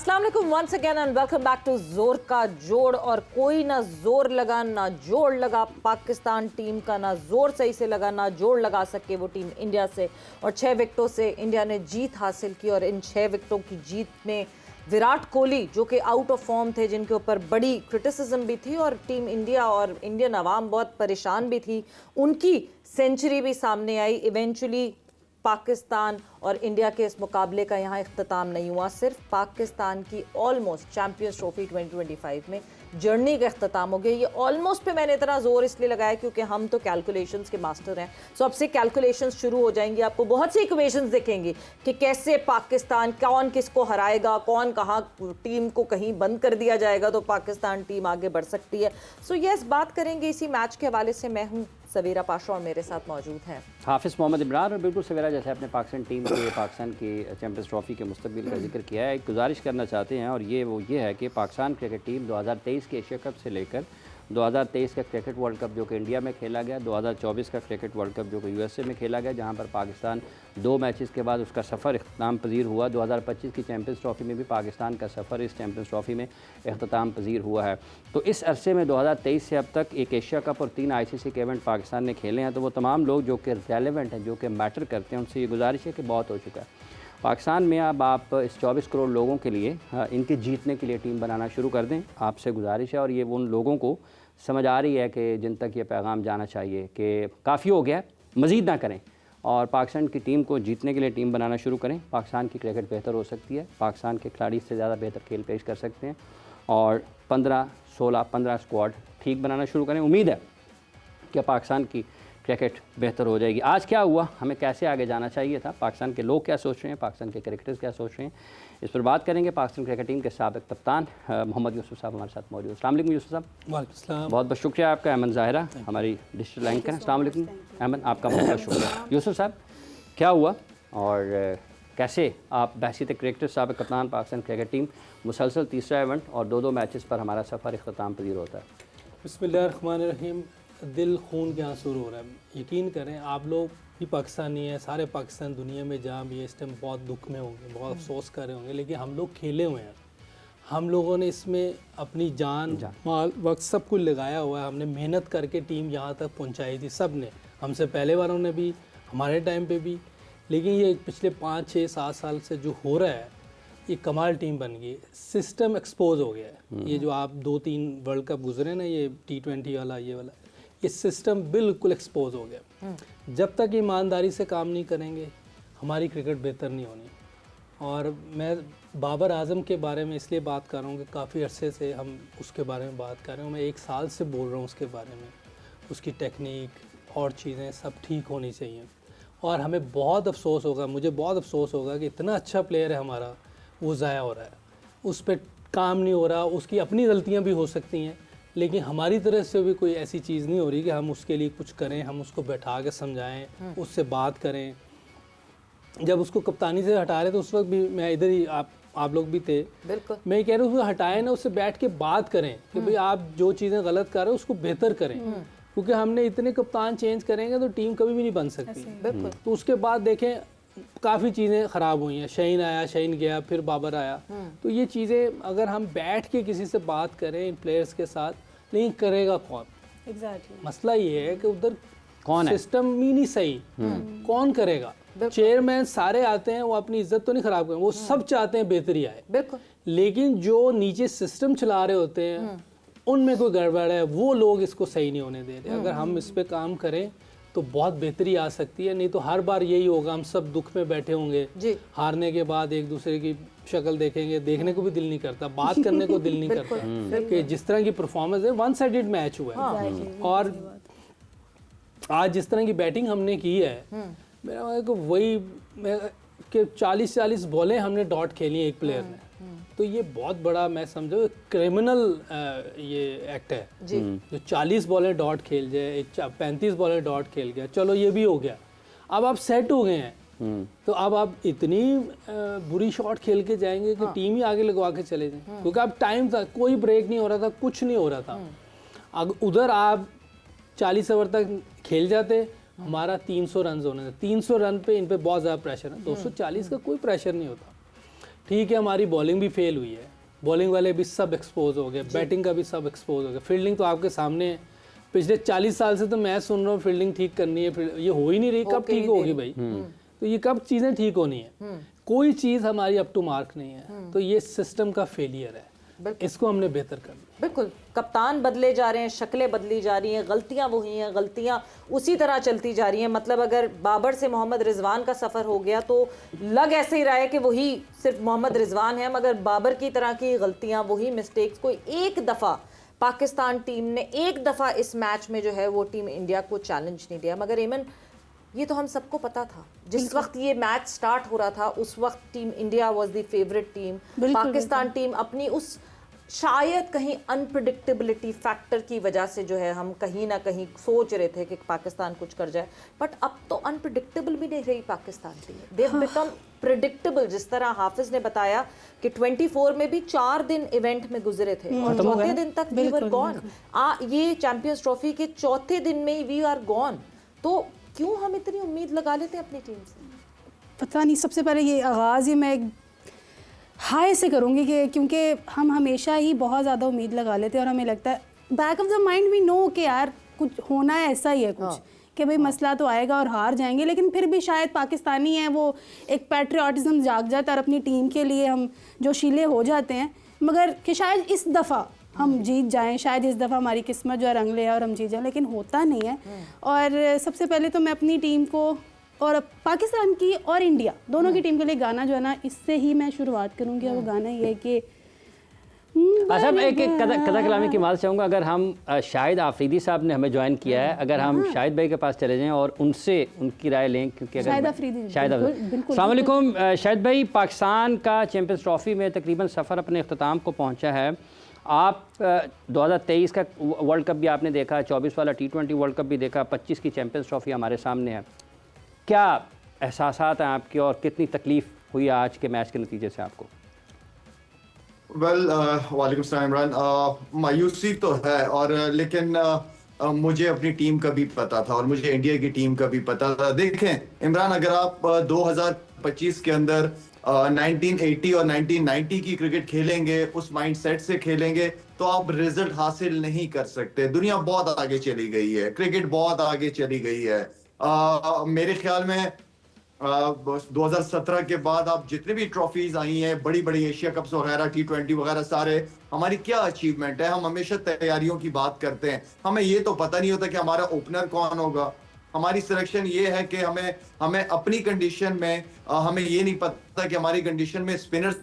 अस्सलाम वालेकुम once again and welcome back to जोर का जोड़। और कोई ना जोर लगा ना जोड़ लगा पाकिस्तान टीम का, ना जोर सही से लगा ना जोड़ लगा सके वो टीम इंडिया से। और 6 विकेटों से इंडिया ने जीत हासिल की। और इन 6 विकेटों की जीत में विराट कोहली जो कि आउट ऑफ फॉर्म थे, जिनके ऊपर बड़ी क्रिटिसिज्म भी थी और टीम इंडिया और इंडियन अवाम बहुत परेशान भी थी, उनकी सेंचुरी भी सामने आई। इवेंचुअली पाकिस्तान और इंडिया के इस मुकाबले का यहाँ इख्तिताम नहीं हुआ, सिर्फ पाकिस्तान की ऑलमोस्ट चैंपियंस ट्रॉफी 2025 में जर्नी का इख्तिताम हो गया। ये ऑलमोस्ट पे मैंने इतना जोर इसलिए लगाया क्योंकि हम तो कैलकुलेशंस के मास्टर हैं। सो अब से कैलकुलेशंस शुरू हो जाएंगी, आपको बहुत सी इक्वेशंस दिखेंगी कि कैसे पाकिस्तान, कौन किसको हराएगा, कौन कहाँ टीम को कहीं बंद कर दिया जाएगा तो पाकिस्तान टीम आगे बढ़ सकती है। सो यस, बात करेंगे इसी मैच के हवाले से। मैं हूँ सवेरा पाशा और मेरे साथ मौजूद हैं हाफिज़ मोहम्मद इमरान। और बिल्कुल सवेरा, जैसे अपने पाकिस्तान टीम के पाकिस्तान की चैंपियंस ट्रॉफी के मुस्तकबिल का जिक्र किया है, एक गुजारिश करना चाहते हैं और ये है कि पाकिस्तान क्रिकेट टीम 2023 के एशिया कप से लेकर 2023 का क्रिकेट वर्ल्ड कप जो कि इंडिया में खेला गया, 2024 का क्रिकेट वर्ल्ड कप जो कि यूएसए में खेला गया, जहां पर पाकिस्तान 2 मैचेस के बाद उसका सफ़र इख्तिताम पजीर हुआ। 2025 की चैंपियंस ट्रॉफी में भी पाकिस्तान का सफ़र इस चैंपियंस ट्रॉफी में इख्तिताम पजीर हुआ है। तो इस अरसे में 2023 से अब तक एक एशिया कप और 3 ICC के इवेंट पाकिस्तान ने खेले हैं। तो वो तमाम लोग जो कि रेलेवेंट हैं, जो कि मैटर करते हैं, उनसे ये गुजारिश है कि बहुत हो चुका है पाकिस्तान में। अब आप इस 24 करोड़ लोगों के लिए, इनके जीतने के लिए टीम बनाना शुरू कर दें, आपसे गुजारिश है। और ये उन लोगों को समझ आ रही है कि जिन तक ये पैगाम जाना चाहिए कि काफ़ी हो गया, मज़ीद ना करें और पाकिस्तान की टीम को जीतने के लिए टीम बनाना शुरू करें। पाकिस्तान की क्रिकेट बेहतर हो सकती है, पाकिस्तान के खिलाड़ी इससे ज़्यादा बेहतर खेल पेश कर सकते हैं और 15 स्क्वाड ठीक बनाना शुरू करें। उम्मीद है कि पाकिस्तान की क्रिकेट बेहतर हो जाएगी। आज क्या हुआ, हमें कैसे आगे जाना चाहिए था, पाकिस्तान के लोग क्या सोच रहे हैं, पाकिस्तान के क्रिकेटर्स क्या सोच रहे हैं, इस पर बात करेंगे। पाकिस्तान क्रिकेट टीम के साबिक कप्तान मोहम्मद यूसुफ साहब हमारे साथ मौजूद। अस्सलाम वालेकुम यूसुफ साहब। वालेकुम सलाम। बहुत बहुत शुक्रिया आपका। अहमद ज़ाहिरा हमारी डिजिटल एंकर हैं। अस्सलाम वालेकुम अहमद, आपका बहुत बहुत शुक्रिया। यूसुफ साहब, क्या हुआ और कैसे आप बहसीत क्रिकेटर साबिक कप्तान पाकिस्तान क्रिकेट टीम, मुसलसल तीसरा इवेंट और 2 मैचेस पर हमारा सफ़र इख्तिताम पजीर होता है। बिस्मिल्लाहिर्रहमानिर्रहीम। दिल खून के आंसू रो रहा है। यकीन करें, आप लोग भी पाकिस्तानी हैं, सारे पाकिस्तान दुनिया में जहाँ भी इस टाइम बहुत दुख में होंगे, बहुत अफसोस कर रहे होंगे, लेकिन हम लोग खेले हुए हैं। हम लोगों ने इसमें अपनी जान माल वक्त सब कुछ लगाया हुआ है। हमने मेहनत करके टीम यहाँ तक पहुँचाई थी, सब ने, हमसे पहले वालों ने भी, हमारे टाइम पे भी। लेकिन ये पिछले 5, 6, 7 साल से जो हो रहा है, ये कमाल टीम बन गई। सिस्टम एक्सपोज हो गया है। ये जो आप 2-3 वर्ल्ड कप गुजरे ना, ये T20 वाला, ये वाला, ये सिस्टम बिल्कुल एक्सपोज हो गया। जब तक ईमानदारी से काम नहीं करेंगे, हमारी क्रिकेट बेहतर नहीं होनी। और मैं बाबर आजम के बारे में इसलिए बात कर रहा हूँ कि काफ़ी अरसे से हम उसके बारे में बात कर रहे हैं। मैं 1 साल से बोल रहा हूँ उसके बारे में। उसकी टेक्निक और चीज़ें सब ठीक होनी चाहिए। और हमें बहुत अफसोस होगा, मुझे बहुत अफसोस होगा कि इतना अच्छा प्लेयर है हमारा, वो ज़ाया हो रहा है, उस पर काम नहीं हो रहा। उसकी अपनी गलतियाँ भी हो सकती हैं, लेकिन हमारी तरफ से भी कोई ऐसी चीज़ नहीं हो रही कि हम उसके लिए कुछ करें, हम उसको बैठा के समझाएं, उससे बात करें। जब उसको कप्तानी से हटा रहे तो उस वक्त भी मैं इधर ही, आप लोग भी थे, बिल्कुल। मैं कह रहा हूँ उसको हटाएं ना, उससे बैठ के बात करें कि भाई आप जो चीज़ें गलत कर रहे हो उसको बेहतर करें। क्योंकि हमने इतने कप्तान चेंज करेंगे तो टीम कभी भी नहीं बन सकती। तो उसके बाद देखें काफ़ी चीज़ें ख़राब हुई हैं। शहीन आया, शहीन गया, फिर बाबर आया। तो ये चीज़ें अगर हम बैठ के किसी से बात करें इन प्लेयर्स के साथ, नहीं करेगा कौन? मसला ये है कि उधर कौन है, सिस्टम ही नहीं सही, कौन करेगा? चेयरमैन सारे आते हैं, वो अपनी इज्जत तो नहीं ख़राब करें, वो सब चाहते हैं बेहतरी आए, बिल्कुल। लेकिन जो नीचे सिस्टम चला रहे होते हैं उनमें कोई गड़बड़ है, वो लोग इसको सही नहीं होने दे रहे। अगर हम इस पे काम करें तो बहुत बेहतरी आ सकती है। नहीं तो हर बार यही होगा, हम सब दुख में बैठे होंगे जी। हारने के बाद एक दूसरे की शक्ल देखेंगे, देखने को भी दिल नहीं करता, बात करने को दिल नहीं करता कि जिस तरह की परफॉर्मेंस है, 1 साइडेड मैच हुआ है। और आज जिस तरह की बैटिंग हमने की है, मेरा मतलब कि वही कि 40-40 बॉलें हमने डॉट खेली हैं एक प्लेयर ने। तो ये बहुत बड़ा, मैं समझो क्रिमिनल ये एक्ट है जी। जो 40 बॉलें डॉट खेल जाए, 35 बॉलें डॉट खेल गया, चलो ये भी हो गया। अब आप सेट हो गए हैं, तो अब आप इतनी बुरी शॉट खेल के जाएंगे कि टीम ही आगे लगवा के चले जाएं। क्योंकि अब टाइम था, कोई ब्रेक नहीं हो रहा था, कुछ नहीं हो रहा था। अब उधर आप 40 ओवर तक खेल जाते, हमारा 300 रन होने थे। 300 रन पे इन पे बहुत ज़्यादा प्रेशर है। 240 का कोई प्रेशर नहीं होता। ठीक है हमारी बॉलिंग भी फेल हुई है, बॉलिंग वाले भी सब एक्सपोज हो गए, बैटिंग का भी सब एक्सपोज हो गया, फील्डिंग तो आपके सामने है। पिछले 40 साल से तो मैं सुन रहा हूँ फील्डिंग ठीक करनी है, ये हो ही नहीं रही, कब ठीक होगी भाई? तो ये कब चीज़ें ठीक होनी है? कोई चीज़ हमारी अप टू मार्क नहीं है, तो ये सिस्टम का फेलियर है, इसको हमने बेहतर करना। बिल्कुल, कप्तान बदले जा रहे हैं, शक्लें बदली जा रही हैं, गलतियां वही हैं, गलतियां उसी तरह चलती जा रही हैं। मतलब अगर बाबर से मोहम्मद रिजवान का सफ़र हो गया तो लग ऐसे ही रहा है कि वही सिर्फ मोहम्मद रिजवान है, मगर बाबर की तरह की गलतियां, वही मिस्टेक्स, कोई एक दफ़ा पाकिस्तान टीम ने एक दफ़ा इस मैच में जो है वो टीम इंडिया को चैलेंज नहीं दिया। मगर एमन, ये तो हम सबको पता था, जिस वक्त ये मैच स्टार्ट हो रहा था उस वक्त team India was the favourite team. Pakistan team अपनी उस शायद कहीं अनप्रिडिक्टेबिलिटी फैक्टर की वजह से जो है हम कहीं ना कहीं सोच रहे थे कि पाकिस्तान कुछ कर जाए, बट अब तो अनप्रिडिक्टेबल भी नहीं रही Pakistan team, they have become predictable. जिस तरह हाफिज ने बताया कि 24 में भी 4 दिन इवेंट में गुजरे थे और चौथे दिन तक वी वर गॉन। ये चैंपियंस ट्रॉफी के चौथे दिन में ही वी आर गॉन। तो क्यों हम इतनी उम्मीद लगा लेते हैं अपनी टीम से? पता नहीं। सबसे पहले ये आगाज़ ही मैं हाई से करूँगी कि क्योंकि हम हमेशा ही बहुत ज़्यादा उम्मीद लगा लेते हैं और हमें लगता है back of the mind we know कि यार कुछ होना है, ऐसा ही है कुछ कि भाई मसला तो आएगा और हार जाएंगे, लेकिन फिर भी शायद पाकिस्तानी हैं वो एक पैट्रियाटिज़म जाग जाता है और अपनी टीम के लिए हम जोशीले हो जाते हैं। मगर कि शायद इस दफ़ा हम जीत जाएं, शायद इस दफ़ा हमारी किस्मत जो है रंग ले और हम जीत जाएं, लेकिन होता नहीं है। और सबसे पहले तो मैं अपनी टीम को और पाकिस्तान की और इंडिया दोनों की टीम के लिए गाना जो है ना, इससे ही मैं शुरुआत करूँगी। और वो गाना ये है कि अच्छा, मैं एक कदा कलामी की माल चाहूँगा। अगर हम शाहिद आफरीदी साहब ने हमें ज्वाइन किया है, अगर हम शाहिद भाई के पास चले जाएं और उनसे उनकी राय लें, क्योंकि अगर शाहिद आफरीदी, अस्सलाम वालेकुम शाहिद भाई, पाकिस्तान का चैंपियंस ट्रॉफी में तकरीबन सफ़र अपने अख्ताम को पहुँचा है। आप 2023 का वर्ल्ड कप भी आपने देखा, 24 वाला T20 वर्ल्ड कप भी देखा, 25 की चैंपियंस ट्रॉफी हमारे सामने है। क्या एहसासात हैं आपके और कितनी तकलीफ़ हुई आज के मैच के नतीजे से आपको? वालेकुम सलाम इमरान। मायूसी तो है और लेकिन मुझे अपनी टीम का भी पता था और मुझे इंडिया की टीम का भी पता था। देखें इमरान, अगर आप 2025 के अंदर 1980 और 1990 की क्रिकेट खेलेंगे, उस माइंडसेट से खेलेंगे, तो आप रिजल्ट हासिल नहीं कर सकते। दुनिया बहुत आगे चली गई है, क्रिकेट बहुत आगे चली गई है। मेरे ख्याल में 2017 के बाद आप जितने भी ट्रॉफीज आई हैं, बड़ी बड़ी एशिया कप्स वगैरह, T20 वगैरह, सारे हमारी क्या अचीवमेंट है। हम हमेशा तैयारियों की बात करते हैं, हमें ये तो पता नहीं होता कि हमारा ओपनर कौन होगा। हमारी सिलेक्शन ये है कि हमें अपनी कंडीशन में हमें ये नहीं पता कि हमारी कंडीशन में स्पिनर्स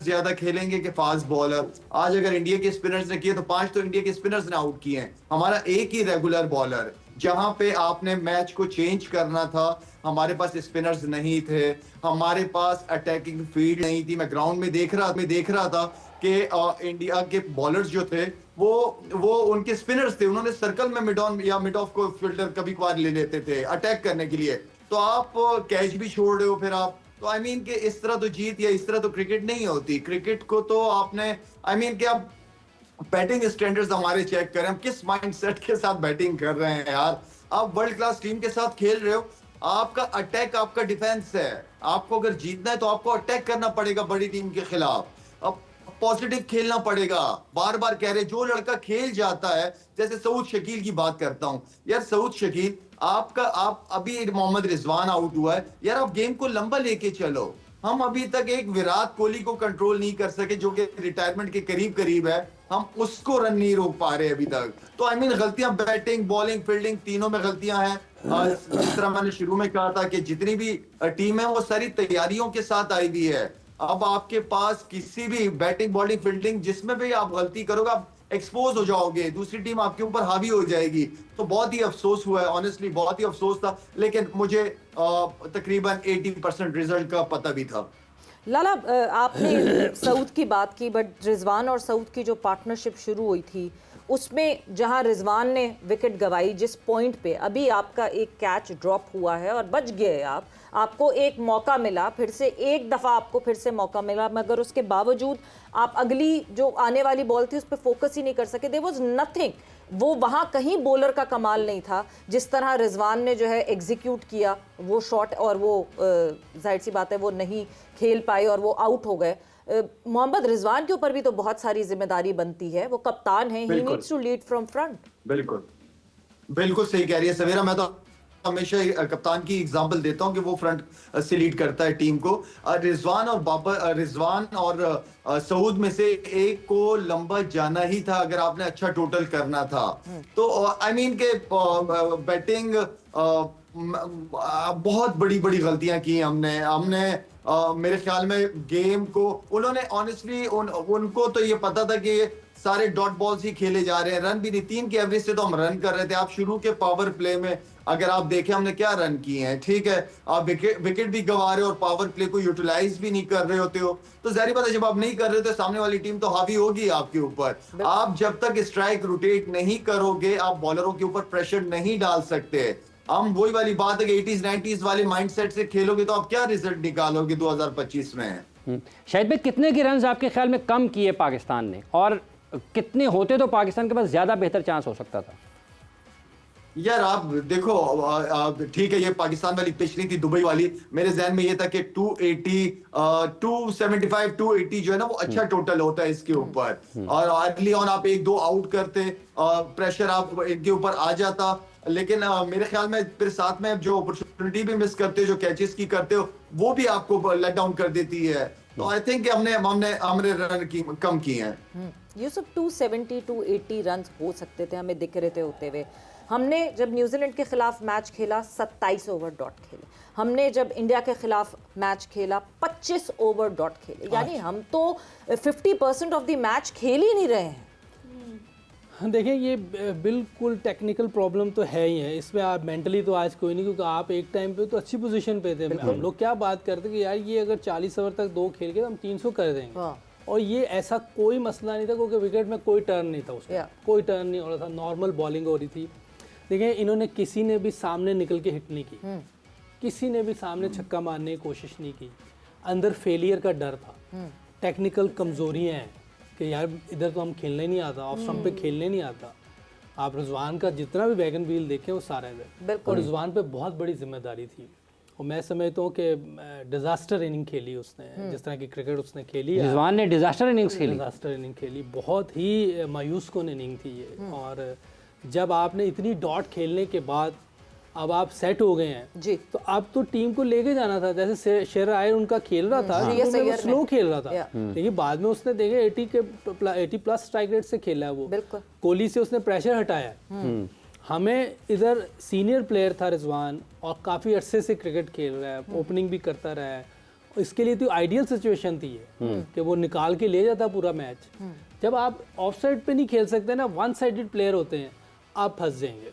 ज्यादा खेलेंगे कि फास्ट बॉलर। आज अगर इंडिया के स्पिनर्स ने किए तो 5 तो इंडिया के स्पिनर्स ने आउट किए हैं, हमारा एक ही रेगुलर बॉलर। जहां पे आपने मैच को चेंज करना था, हमारे पास स्पिनर्स नहीं थे, हमारे पास अटैकिंग फील्ड नहीं थी। मैं ग्राउंड में देख रहा था कि इंडिया के बॉलर्स जो थे वो उनके स्पिनर्स थे, उन्होंने सर्कल में मिड ऑन या मिड ऑफ को फील्डर कभी कभार ले लेते थे अटैक करने के लिए। तो आप कैच भी छोड़ रहे हो फिर आप, तो आई मीन कि इस तरह तो जीत या इस तरह तो क्रिकेट नहीं होती। क्रिकेट को तो आपने कि आप बैटिंग स्टैंडर्ड्स हमारे चेक करें, हम किस माइंडसेट के साथ बैटिंग कर रहे हैं यार। आप वर्ल्ड क्लास टीम के साथ खेल रहे हो, आपका अटैक आपका डिफेंस है। आपको अगर जीतना है तो आपको अटैक करना पड़ेगा बड़ी टीम के खिलाफ, अब पॉजिटिव खेलना पड़ेगा। बार बार कह रहे, जो लड़का खेल जाता है, जैसे सऊद शकील की बात करता हूं यार, सऊद शकील आप अभी मोहम्मद रिजवान आउट हुआ है यार, आप गेम को लंबा लेके चलो। हम अभी तक एक विराट कोहली को कंट्रोल नहीं कर सके जो कि रिटायरमेंट के करीब है, हम उसको रन नहीं रोक पा रहे अभी तक। तो गलतियां बैटिंग, बॉलिंग, फील्डिंग तीनों में गलतियां हैं। जिस तरह मैंने शुरू में कहा था कि जितनी भी टीम है वो सारी तैयारियों के साथ आई हुई है। अब आपके पास किसी भी बैटिंग, बॉलिंग, फील्डिंग जिसमें भी आप गलती करोगे आप एक्सपोज हो जाओगे, दूसरी टीम आपके ऊपर हावी हो जाएगी। तो बहुत ही अफसोस हुआ है, ऑनेस्टली बहुत ही अफसोस था, लेकिन मुझे तकरीबन 80% रिजल्ट का पता भी था। लाला, आपने सऊद की बात की, बट रिजवान और सऊद की जो पार्टनरशिप शुरू हुई थी उसमें जहां रिजवान ने विकेट गवाई, जिस पॉइंट पे अभी आपका एक कैच ड्रॉप हुआ है और बच गए आपको एक मौका मिला, फिर से एक दफ़ा आपको फिर से मौका मिला, मगर उसके बावजूद आप अगली जो आने वाली बॉल थी उस पर फोकस ही नहीं कर सके। देयर वाज नथिंग, वो वहाँ कहीं बॉलर का कमाल नहीं था, जिस तरह रिजवान ने जो है एग्जीक्यूट किया वो शॉट, और वो जाहिर सी बात है वो नहीं खेल पाए और वो आउट हो गए। मोहम्मद रिजवान के ऊपर भी तो बहुत सारी जिम्मेदारी बनती है, वो कप्तान है, he needs to lead from front. बिल्कुल बिल्कुल सही कह रही है सवेरा। मैं तो हमेशा कप्तान की एग्जांपल देता हूं कि वो फ्रंट से लीड करता है टीम को। रिजवान और सऊद में से एक को लंबा जाना ही था अगर आपने अच्छा टोटल करना था। तो आई मीन के बैटिंग बहुत बड़ी बड़ी गलतियां की हमने मेरे ख्याल में गेम को उन्होंने ऑनेस्टली उनको तो ये पता था कि ये सारे डॉट बॉल्स ही खेले जा रहे हैं, रन भी नहीं, 3 की एवरेज से तो हम रन कर रहे थे। आप शुरू के पावर प्ले में अगर आप देखें हमने क्या रन किए हैं, ठीक है, आप विकेट भी गंवा रहे हो और पावर प्ले को यूटिलाइज भी नहीं कर रहे होते हो, तो जाहिर बात है जब आप नहीं कर रहे हो तो सामने वाली टीम तो हावी होगी आपके ऊपर। आप जब तक स्ट्राइक रोटेट नहीं करोगे आप बॉलरों के ऊपर प्रेशर नहीं डाल सकते। हम वही वाली बात है कि 80s 90s वाले माइंडसेट से खेलोगे तो आप क्या रिजल्ट निकालोगे 2025 में। शाहिद भाई, कितने के रन आपके ख्याल में कम किए पाकिस्तान ने, और कितने होते तो पाकिस्तान के पास ज्यादा बेहतर चांस हो सकता था? यार आप देखो, ठीक है, ये पाकिस्तान वाली पिच नहीं थी, दुबई वाली। मेरे जहन में ये था कि 275 280 जो है ना वो अच्छा टोटल होता है इसके ऊपर, और अर्ली ऑन आप 1-2 आउट करते, प्रेशर आप इनके ऊपर आ जाता। लेकिन मेरे ख्याल में फिर साथ में जो अपॉर्चुनिटी भी मिस करते हो, जो कैचेस की करते हो, वो भी आपको लेट डाउन कर देती है। तो आई थिंक हमने रन की कम किए हैं। यूसुफ 270 280 रन हो सकते थे, हमें दिख रहे थे होते हुए। हमने जब न्यूजीलैंड के खिलाफ मैच खेला 27 ओवर डॉट खेले, हमने जब इंडिया के खिलाफ मैच खेला 25 ओवर डॉट खेले, यानी हम तो 50% ऑफ द मैच खेल ही नहीं रहे हैं। देखिए ये बिल्कुल टेक्निकल प्रॉब्लम तो है ही है, इसमें आप मेंटली तो आज कोई नहीं, क्योंकि आप एक टाइम पे तो अच्छी पोजीशन पे थे। हम लोग क्या बात करते कि यार ये अगर 40 ओवर तक 2 खेल के तो हम 300 कर देंगे। हाँ। और ये ऐसा कोई मसला नहीं था क्योंकि विकेट में कोई टर्न नहीं था उसका, कोई टर्न नहीं हो रहा था, नॉर्मल बॉलिंग हो रही थी। देखिए इन्होंने किसी ने भी सामने निकल के हिट नहीं की, किसी ने भी सामने छक्का मारने की कोशिश नहीं की। अंदर फेलियर का डर था, टेक्निकल कमजोरियां हैं कि यार इधर तो हम खेलने ही नहीं आता, ऑफ स्टंप पे खेलने नहीं आता। आप रिजवान का जितना भी वैगन व्हील देखें वो सारा इधर, और रिजवान पे बहुत बड़ी जिम्मेदारी थी। और मैं समझता हूँ कि डिजास्टर इनिंग खेली उसने, जिस तरह की क्रिकेट उसने खेली, रिजवान ने डिजास्टर इनिंग्स खेली, डिजास्टर इनिंग खेली, बहुत ही मायूस कौन इनिंग थी ये। और जब आपने इतनी डॉट खेलने के बाद अब आप सेट हो गए हैं जी, तो अब तो टीम को लेके जाना था। जैसे शेर आयर उनका खेल रहा था, वो स्लो खेल रहा था, लेकिन बाद में उसने देखे 80 प्लस स्ट्राइक रेट से खेला है वो, कोहली से उसने प्रेशर हटाया। हमें इधर सीनियर प्लेयर था रिजवान और काफ़ी अरसे से क्रिकेट खेल रहा है, ओपनिंग भी करता रहा है, इसके लिए तो आइडियल सिचुएशन थी ये कि वो निकाल के ले जाता पूरा मैच। जब आप ऑफ साइड पे नहीं खेल सकते ना, वन साइडेड प्लेयर होते हैं, आप फंस जाएंगे।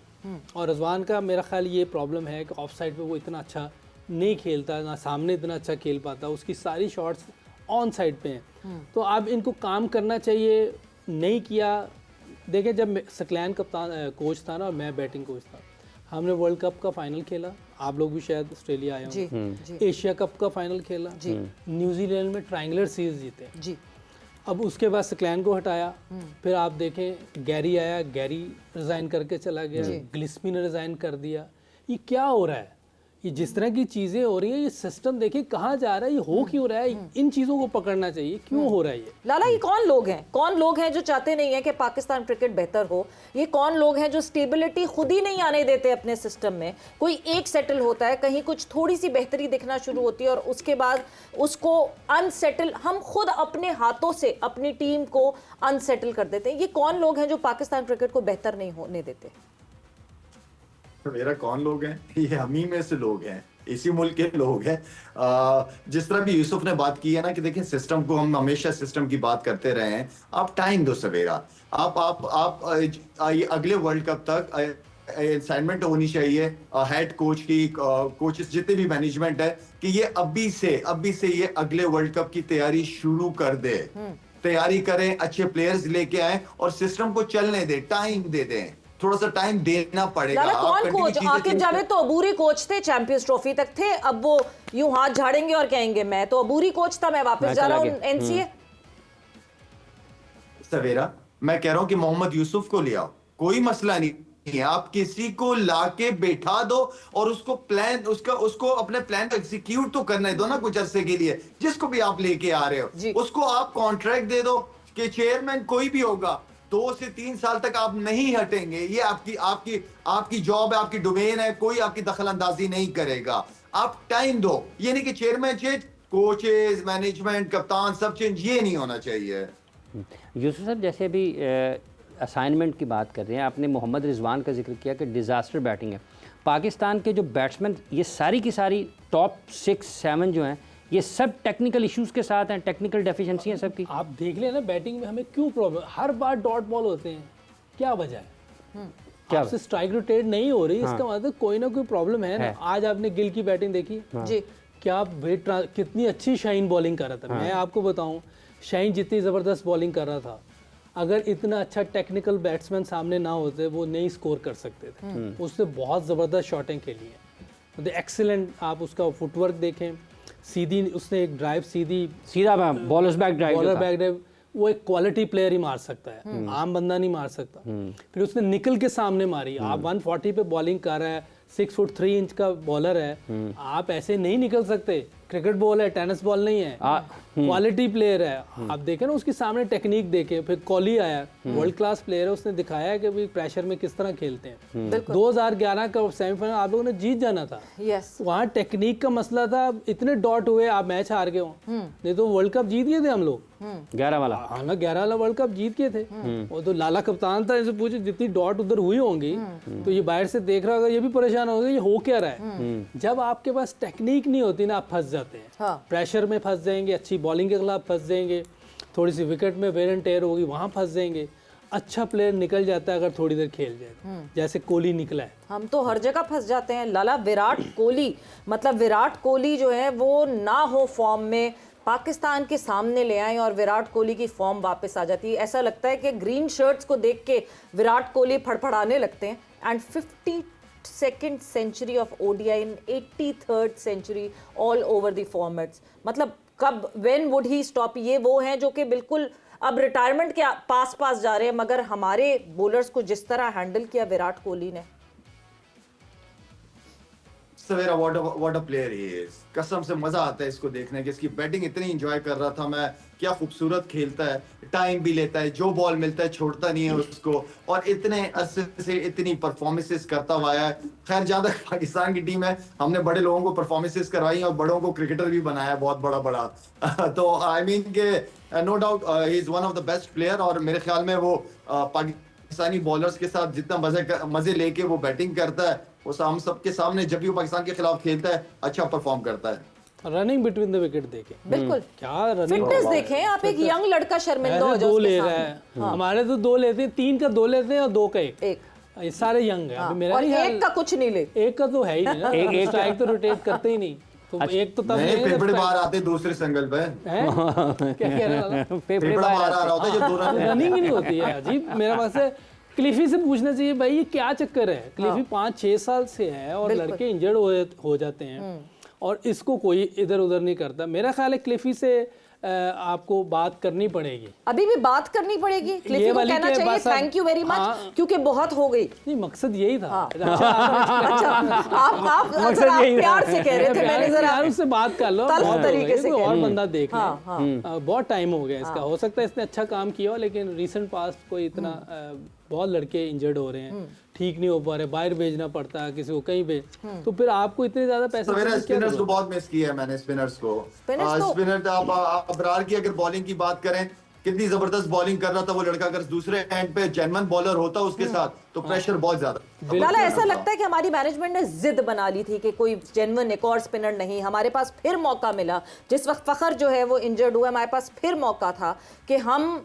और रिजवान का मेरा ख्याल ये प्रॉब्लम है कि ऑफ साइड पे वो इतना अच्छा नहीं खेलता, ना सामने इतना अच्छा खेल पाता, उसकी सारी शॉट्स ऑन साइड पे हैं। तो अब इनको काम करना चाहिए, नहीं किया। देखिए जब सकलैन कप्तान कोच था ना और मैं बैटिंग कोच था, हमने वर्ल्ड कप का फाइनल खेला, आप लोग भी शायद ऑस्ट्रेलिया आए होंगे, एशिया कप का फाइनल खेला, न्यूजीलैंड में ट्रायंगुलर सीरीज जीते जी। अब उसके बाद सकलैन को हटाया, फिर आप देखें गैरी आया, गैरी रिज़ाइन करके चला गया, गिल्स्पी ने रिज़ाइन कर दिया। ये क्या हो रहा है? ये जिस तरह की चीज़ें हो रही हैं, ये सिस्टम देखिए कहाँ जा रहा है, ये हो क्यों रहा है? इन चीज़ों को पकड़ना चाहिए, क्यों हो रहा है ये? लाला, ये कौन लोग हैं जो चाहते नहीं है कि पाकिस्तान क्रिकेट बेहतर हो? ये कौन लोग हैं जो स्टेबिलिटी खुद ही नहीं आने देते अपने सिस्टम में? कोई एक सेटल होता है, कहीं कुछ थोड़ी सी बेहतरी दिखना शुरू होती है और उसके बाद उसको अनसेटल, हम खुद अपने हाथों से अपनी टीम को अनसेटल कर देते हैं। ये कौन लोग हैं जो पाकिस्तान क्रिकेट को बेहतर नहीं होने देते? मेरा कौन लोग हैं? ये हम ही में से लोग हैं, इसी मुल्क के लोग हैं। जिस तरह भी यूसुफ ने बात की है ना कि देखिए सिस्टम को, हम हमेशा सिस्टम की बात करते रहे हैं, आप टाइम दो सवेरा। आप अगले वर्ल्ड कप तक असाइनमेंट होनी चाहिए हेड कोच की, कोचेस जितने भी मैनेजमेंट है, कि ये अभी से ये अगले वर्ल्ड कप की तैयारी शुरू कर दे, तैयारी करें, अच्छे प्लेयर्स लेके आए और सिस्टम को चलने दे, टाइम दे दें, थोड़ा सा टाइम देना पड़ेगा। कौन कोच? आकिब जावेद तो अबूरी कोच थे, चैंपियंस ट्रॉफी तक थे, अब वो यूं हाथ झाड़ेंगे और कहेंगे मैं तो अबूरी कोच था, मैं वापस जा रहा हूं एनसीए। सवेरा मैं कह रहा हूं कि मोहम्मद यूसुफ को ले आओ, कोई मसला नहीं है, आप किसी को लाके बैठा दो और उसको प्लान उसको अपने प्लान को एग्जीक्यूट तो करने दो ना कुछ अरसे के लिए। जिसको भी आप लेके आ रहे जी। हो उसको आप कॉन्ट्रैक्ट दे दो कि चेयरमैन कोई भी होगा 2 से 3 साल तक आप नहीं हटेंगे, ये आपकी जॉब है, आपकी डोमेन है, कोई आपकी दखल अंदाजी नहीं करेगा। आप टाइम दो, ये नहीं कि चेयरमैन चेंज, कोचेज, मैनेजमेंट, कप्तान सब चेंज, ये नहीं होना चाहिए। यूसुफ साहब, जैसे अभी असाइनमेंट की बात कर रहे हैं, आपने मोहम्मद रिजवान का जिक्र किया कि डिज़ास्टर बैटिंग है। पाकिस्तान के जो बैट्समैन ये सारी की सारी टॉप 6-7 जो हैं, ये सब टेक्निकल इश्यूज के साथ हैं, टेक्निकल डेफिशिएंसी है सबकी। आप देख लें ना बैटिंग में हमें क्यों प्रॉब्लम, हर बार डॉट बॉल होते हैं, क्या वजह है? क्या आपसे स्ट्राइक रोटेट नहीं हो रही, इसका मतलब कोई ना कोई प्रॉब्लम है ना। आज आपने गिल की बैटिंग देखी जी, क्या वेट कितनी अच्छी शाइन बॉलिंग कर रहा था। मैं आपको बताऊं, शाइन जितनी ज़बरदस्त बॉलिंग कर रहा था, अगर इतना अच्छा टेक्निकल बैट्समैन सामने ना होते वो नहीं स्कोर कर सकते थे। उसने बहुत ज़बरदस्त शॉटिंग खेली है, मतलब एक्सीलेंट। आप उसका फुटवर्क देखें, सीधी उसने एक ड्राइव सीधा बॉलर बैक ड्राइव, वो एक क्वालिटी प्लेयर ही मार सकता है, आम बंदा नहीं मार सकता। फिर उसने निकल के सामने मारी। आप 140 पे बॉलिंग कर रहा है, 6 फुट 3 इंच का बॉलर है, आप ऐसे नहीं निकल सकते। क्रिकेट बॉल है, टेनिस बॉल नहीं है, क्वालिटी प्लेयर है। आप देखें ना उसके सामने टेक्निक देखे। फिर कोहली आया, वर्ल्ड क्लास प्लेयर है, उसने दिखाया है कि भाई प्रेशर में किस तरह खेलते हैं। 2011 का सेमीफाइनल आप लोगों ने जीत जाना था, यस, वहाँ टेक्निक का मसला था, इतने डॉट हुए आप मैच हार गए हो। नहीं तो वर्ल्ड कप जीत गए थे हम लोग, 11 वाला। हाँ ना, 11 वाला वर्ल्ड कप जीत के थे। वो तो लाला कप्तान था, इनसे पूछे जितनी डॉट उधर हुई होंगी तो ये बाहर से देख रहा होगा, ये भी परेशान होगा ये हो क्या रहा है। जब आपके पास टेक्निक नहीं होती ना, आप फंस जाते हैं। हाँ। प्रेशर में फंस जाएंगे, अच्छी बॉलिंग के खिलाफ फंस जाएंगे, थोड़ी सी विकेट में वेर एंड टेयर होगी, वहाँ फंस जाएंगे। अच्छा प्लेयर निकल जाता है अगर थोड़ी देर खेल जाए, जैसे कोहली निकला है। हम तो हर जगह फंस जाते हैं लाला। विराट कोहली, मतलब विराट कोहली जो है वो ना हो फॉर्म में, पाकिस्तान के सामने ले आए और विराट कोहली की फॉर्म वापस आ जाती है। ऐसा लगता है कि ग्रीन शर्ट्स को देख के विराट कोहली फड़फड़ाने लगते हैं। And 52nd century of ODI in 83rd century all over the formats. मतलब कब, व्हेन वुड ही स्टॉप? ये वो हैं जो कि बिल्कुल अब रिटायरमेंट के पास जा रहे हैं, मगर हमारे बॉलर्स को जिस तरह हैंडल किया विराट कोहली ने, सवेरा what a player he is. कसम से मजा आता है इसको देखने के, इसकी बैटिंग इतनी एंजॉय कर रहा था मैं, क्या खूबसूरत खेलता है, टाइम भी लेता है, जो बॉल मिलता है छोड़ता नहीं है उसको, और इतने अरसे से इतनी परफॉर्मेंसेस करता हुआ है। खैर जहाँ तक पाकिस्तान की टीम है, हमने बड़े लोगों को परफॉर्मेंसेस करवाई और बड़ों को क्रिकेटर भी बनाया बहुत बड़ा तो आई मीन के no doubt he is one of the best player. और मेरे ख्याल में वो पाकिस्तानी बॉलर्स के साथ जितना मजे लेके वो बैटिंग करता है, वो हम सबके सामने जब भी वो पाकिस्तान के खिलाफ खेलता है अच्छा परफॉर्म करता है। रनिंग बिटवीन द विकेट देखे, बिल्कुल क्या रनिंग, फिटनेस देखें आप। एक यंग लड़का शर्मिंदा हो जाए दो उसके ले रहा सामने। है। हमारे तो 2 लेते हैं, 3 का 2 लेते हैं और 2 का 1। एक ये सारे यंग है। अभी मेरा और नहीं एक का कुछ नहीं ले, एक का तो है ही नहीं ना, एक स्ट्राइक तो रोटेट करते ही नहीं, तो एक तो तब नहीं, फेफड़े बाहर आते दूसरे सिंगल पे, क्या कह रहा था, फेफड़ा बाहर आ रहा होता है जब दो रन रनिंग ही नहीं होती है। अजीब, मेरा पास है। क्लिफी से पूछना चाहिए भाई ये क्या चक्कर है। क्लिफी 5-6 साल से है और लड़के इंजर्ड हो जाते हैं और इसको कोई इधर उधर नहीं करता। मेरा ख्याल है क्लिफी से आपको बात करनी पड़ेगी, अभी भी बात करनी पड़ेगी। क्लिफी को कहना चाहिए थैंक यू वेरी मच, क्योंकि बहुत हो गई। नहीं, मकसद यही था। अच्छा, आप प्यार से कह रहे थे, मैंने जरा यार उससे बात कर लो, तल्ख बहुत हो तरीके गई, से कोई कह और रहे बंदा देख ले। हाँ। बहुत टाइम हो गया इसका, हो सकता है इसने अच्छा काम किया हो, लेकिन रिसेंट पास्ट कोई इतना बहुत लड़के इंजर्ड हो रहे हैं, ठीक नहीं हो पा रहे, बाहर भेजना पड़ता है किसी को कहीं पे, तो फिर आपको इतने ज्यादा पैसे स्पिनर्स को बहुत मिस किया है मैंने, स्पिनर्स को। स्पिनर आप अबरार की अगर बॉलिंग की बात करें, कितनी जबरदस्त बॉलिंग कर रहा था वो लड़का। अगर दूसरे एंड पे जेन्युइन बॉलर होता उसके साथ तो प्रेशर बहुत ज्यादा। लाला ऐसा लगता है कि हमारी मैनेजमेंट ने जिद बना ली थी कि कोई जेन्युइन एक और स्पिनर नहीं। हमारे पास फिर मौका मिला, जिस वक्त फखर जो है वो इंजर्ड हुआ, हमारे पास फिर मौका था कि हम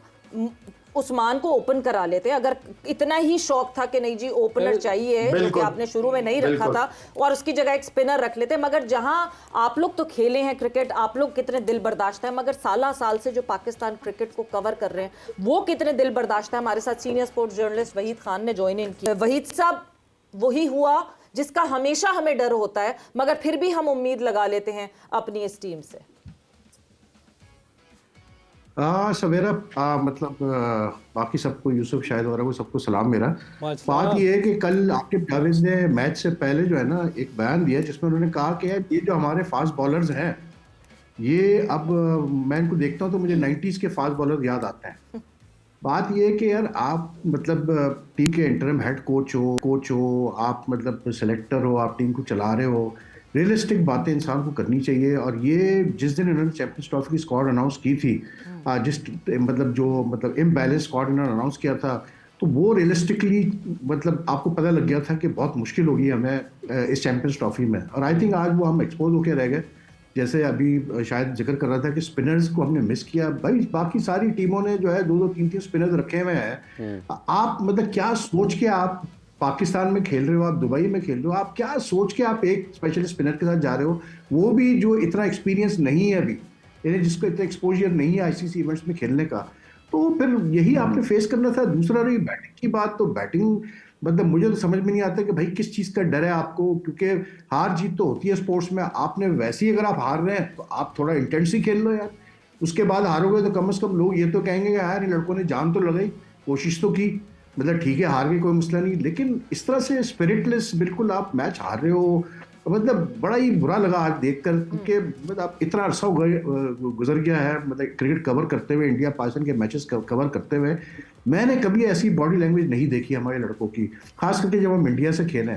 उस्मान को ओपन करा लेते। अगर इतना ही शौक था कि नहीं जी ओपनर चाहिए, जो कि आपने शुरू में नहीं रखा था, और उसकी जगह एक स्पिनर रख लेते। मगर जहां आप लोग तो खेले हैं क्रिकेट, आप लोग कितने दिल बर्दाश्त है, मगर साल से जो पाकिस्तान क्रिकेट को कवर कर रहे हैं वो कितने दिल बर्दाश्त है। हमारे साथ senior sports journalist Waheed Khan ने ज्वाइन इन किया। वहीद साहब, वही हुआ जिसका हमेशा हमें डर होता है, मगर फिर भी हम उम्मीद लगा लेते हैं अपनी इस टीम से। सवेरा मतलब बाकी सबको, यूसुफ शाहिद वगैरह को सबको सलाम मेरा। माशाल्लाह। बात ये है कि कल आकिब जावेद ने मैच से पहले जो है ना एक बयान दिया जिसमें उन्होंने कहा कि यार ये जो हमारे फास्ट बॉलर्स हैं ये अब मैं इनको देखता हूँ तो मुझे 90s के फास्ट बॉलर याद आते हैं। बात ये है कि यार आप मतलब टीम के इंटरम हेड कोच हो, आप मतलब सेलेक्टर हो, आप टीम को चला रहे हो, रियलिस्टिक बातें इंसान को करनी चाहिए। और ये जिस दिन इन्होंने चैंपियंस ट्रॉफी की स्क्वाड अनाउंस की थी, जिस मतलब जो मतलब इम्बैलेंस स्क्वाड इन्होंने अनाउंस किया था, तो वो रियलिस्टिकली मतलब आपको पता लग गया था कि बहुत मुश्किल होगी हमें इस चैंपियंस ट्रॉफी में। और आई थिंक आज वो हम एक्सपोज होकर रह गए। जैसे अभी शायद जिक्र कर रहा था कि स्पिनर्स को हमने मिस किया। भाई बाकी सारी टीमों ने जो है 2-2, 3-3 स्पिनर्स रखे हुए हैं। आप मतलब क्या सोच के आप पाकिस्तान में खेल रहे हो, आप दुबई में खेल रहे हो, आप क्या सोच के आप एक स्पेशल स्पिनर के साथ जा रहे हो, वो भी जो इतना एक्सपीरियंस नहीं है अभी, यानी जिसको इतना एक्सपोजर नहीं है आईसीसी इवेंट्स में खेलने का, तो फिर यही आपने फेस करना था। दूसरा रही बैटिंग की बात, तो बैटिंग मतलब मुझे तो समझ में नहीं आता कि भाई किस चीज़ का डर है आपको, क्योंकि हार जीत तो होती है स्पोर्ट्स में। आपने वैसे ही अगर आप हार रहे हैं तो आप थोड़ा इंटेंस ही खेल लो यार। उसके बाद हारोगे तो कम से कम लोग ये तो कहेंगे कि यार इन लड़कों ने जान तो लगाई, कोशिश तो की, मतलब ठीक है हार गए कोई मसला नहीं, लेकिन इस तरह से स्पिरिटलेस बिल्कुल आप मैच हार रहे हो, मतलब बड़ा ही बुरा लगा आज देखकर। क्योंकि मतलब इतना अरसा गुजर गया है मतलब क्रिकेट कवर करते हुए, इंडिया पाकिस्तान के मैचेस कवर करते हुए, मैंने कभी ऐसी बॉडी लैंग्वेज नहीं देखी हमारे लड़कों की, खास करके जब हम इंडिया से खेले।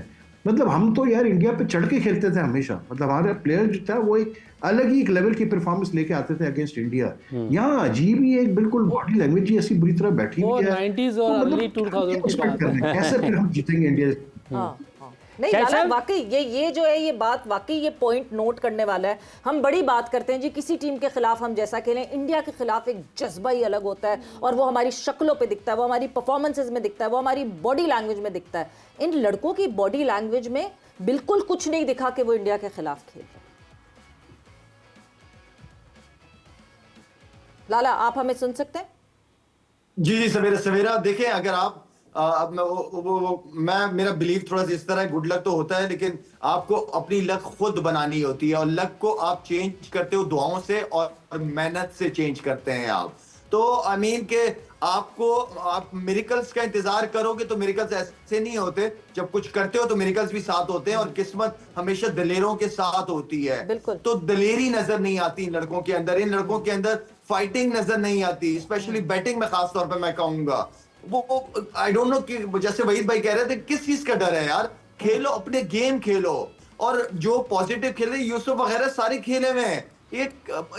मतलब हम तो यार इंडिया पे चढ़ के खेलते थे हमेशा, मतलब हमारे प्लेयर जो था वो एक अलग ही एक लेवल की परफॉर्मेंस लेके आते थे अगेंस्ट इंडिया। यहाँ अजीब ही एक बिल्कुल बॉडी लैंग्वेज ही ऐसी बुरी तरह बैठी वो हुई है। 90s और तो मतलब अर्ली 2000 की बात है। कैसे फिर हम जीतेंगे इंडिया? हाँ, हाँ। नहीं शायद लाला, साहब- वाकई ये जो है ये बात वाकई ये पॉइंट नोट करने वाला है। हम बड़ी बात करते हैं जी किसी टीम के खिलाफ हम जैसा खेलें, इंडिया के खिलाफ एक जज्बा ही अलग होता है और वो हमारी शक्लों पे दिखता है, वो हमारी परफॉर्मेंसेज में दिखता है, वो हमारी बॉडी लैंग्वेज में दिखता है। इन लड़कों की बॉडी लैंग्वेज में बिल्कुल कुछ नहीं दिखा कि वो इंडिया के खिलाफ खेल रहे हैं। लाला, आप हमें सुन सकते हैं? जी सवेरा सवेरा देखें, अगर आप अब मैं मेरा बिलीव थोड़ा सा इस तरह है, गुड लक तो होता है लेकिन आपको अपनी लक खुद बनानी होती है, और लक को आप चेंज करते हो दुआओं से और मेहनत से चेंज करते हैं आप। तो आई मीन के आप मिरेकल्स का इंतजार करोगे तो मिरेकल्स ऐसे नहीं होते, जब कुछ करते हो तो मिरेकल्स भी साथ होते हैं, और किस्मत हमेशा दलेरों के साथ होती है। बिल्कुल। तो दलेरी नजर नहीं आती इन लड़कों के अंदर, इन लड़कों के अंदर फाइटिंग नजर नहीं आती, स्पेशली बैटिंग में खास तौर पे मैं कहूंगा। वो आई डोंट नो कि जैसे वहीद भाई कह रहे थे किस चीज का डर है यार, खेलो अपने गेम खेलो, और जो पॉजिटिव खेल रहे यूसुफ वगैरह सारे खेले हुए हैं।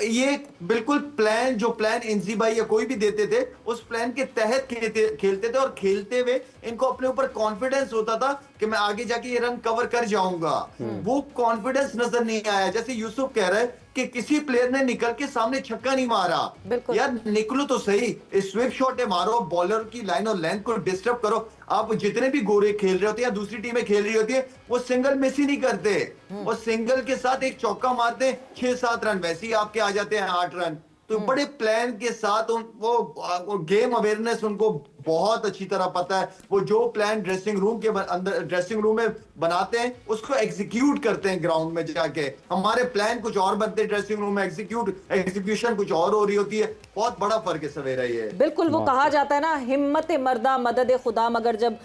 ये बिल्कुल प्लान, जो प्लान एनजी भाई या कोई भी देते थे उस प्लान के तहत खेलते थे, और खेलते हुए इनको अपने ऊपर कॉन्फिडेंस होता था कि मैं आगे जाके ये रन कवर कर जाऊंगा। वो कॉन्फिडेंस नजर नहीं आया। जैसे यूसुफ कह रहा है कि किसी प्लेयर ने निकल के सामने छक्का नहीं मारा। यार निकलो तो सही, स्विप शॉट मारो, बॉलर की लाइन और लेंथ को डिस्टर्ब करो। आप जितने भी गोरे खेल रहे होते हैं या दूसरी टीमें खेल रही होती है, वो सिंगल मिस ही नहीं करते, वो सिंगल के साथ एक चौका मारते हैं, 6-7 रन, वैसे ही आपके आ जाते हैं 8 रन। तो बड़े प्लान के साथ वो गेम अवेयरनेस उनको बहुत अच्छी तरह पता है। वो जो प्लान ड्रेसिंग रूम के अंदर, ड्रेसिंग रूम में बनाते हैं, उसको एग्जीक्यूट करते हैं ग्राउंड में जाके। हमारे प्लान कुछ और बनते हैं ड्रेसिंग रूम में, एग्जीक्यूशन कुछ और हो रही होती है। बहुत बड़ा फर्क है सवेरा ये। बिल्कुल, वो कहा जाता है ना, हिम्मत मर्दा मदद खुदा, मगर जब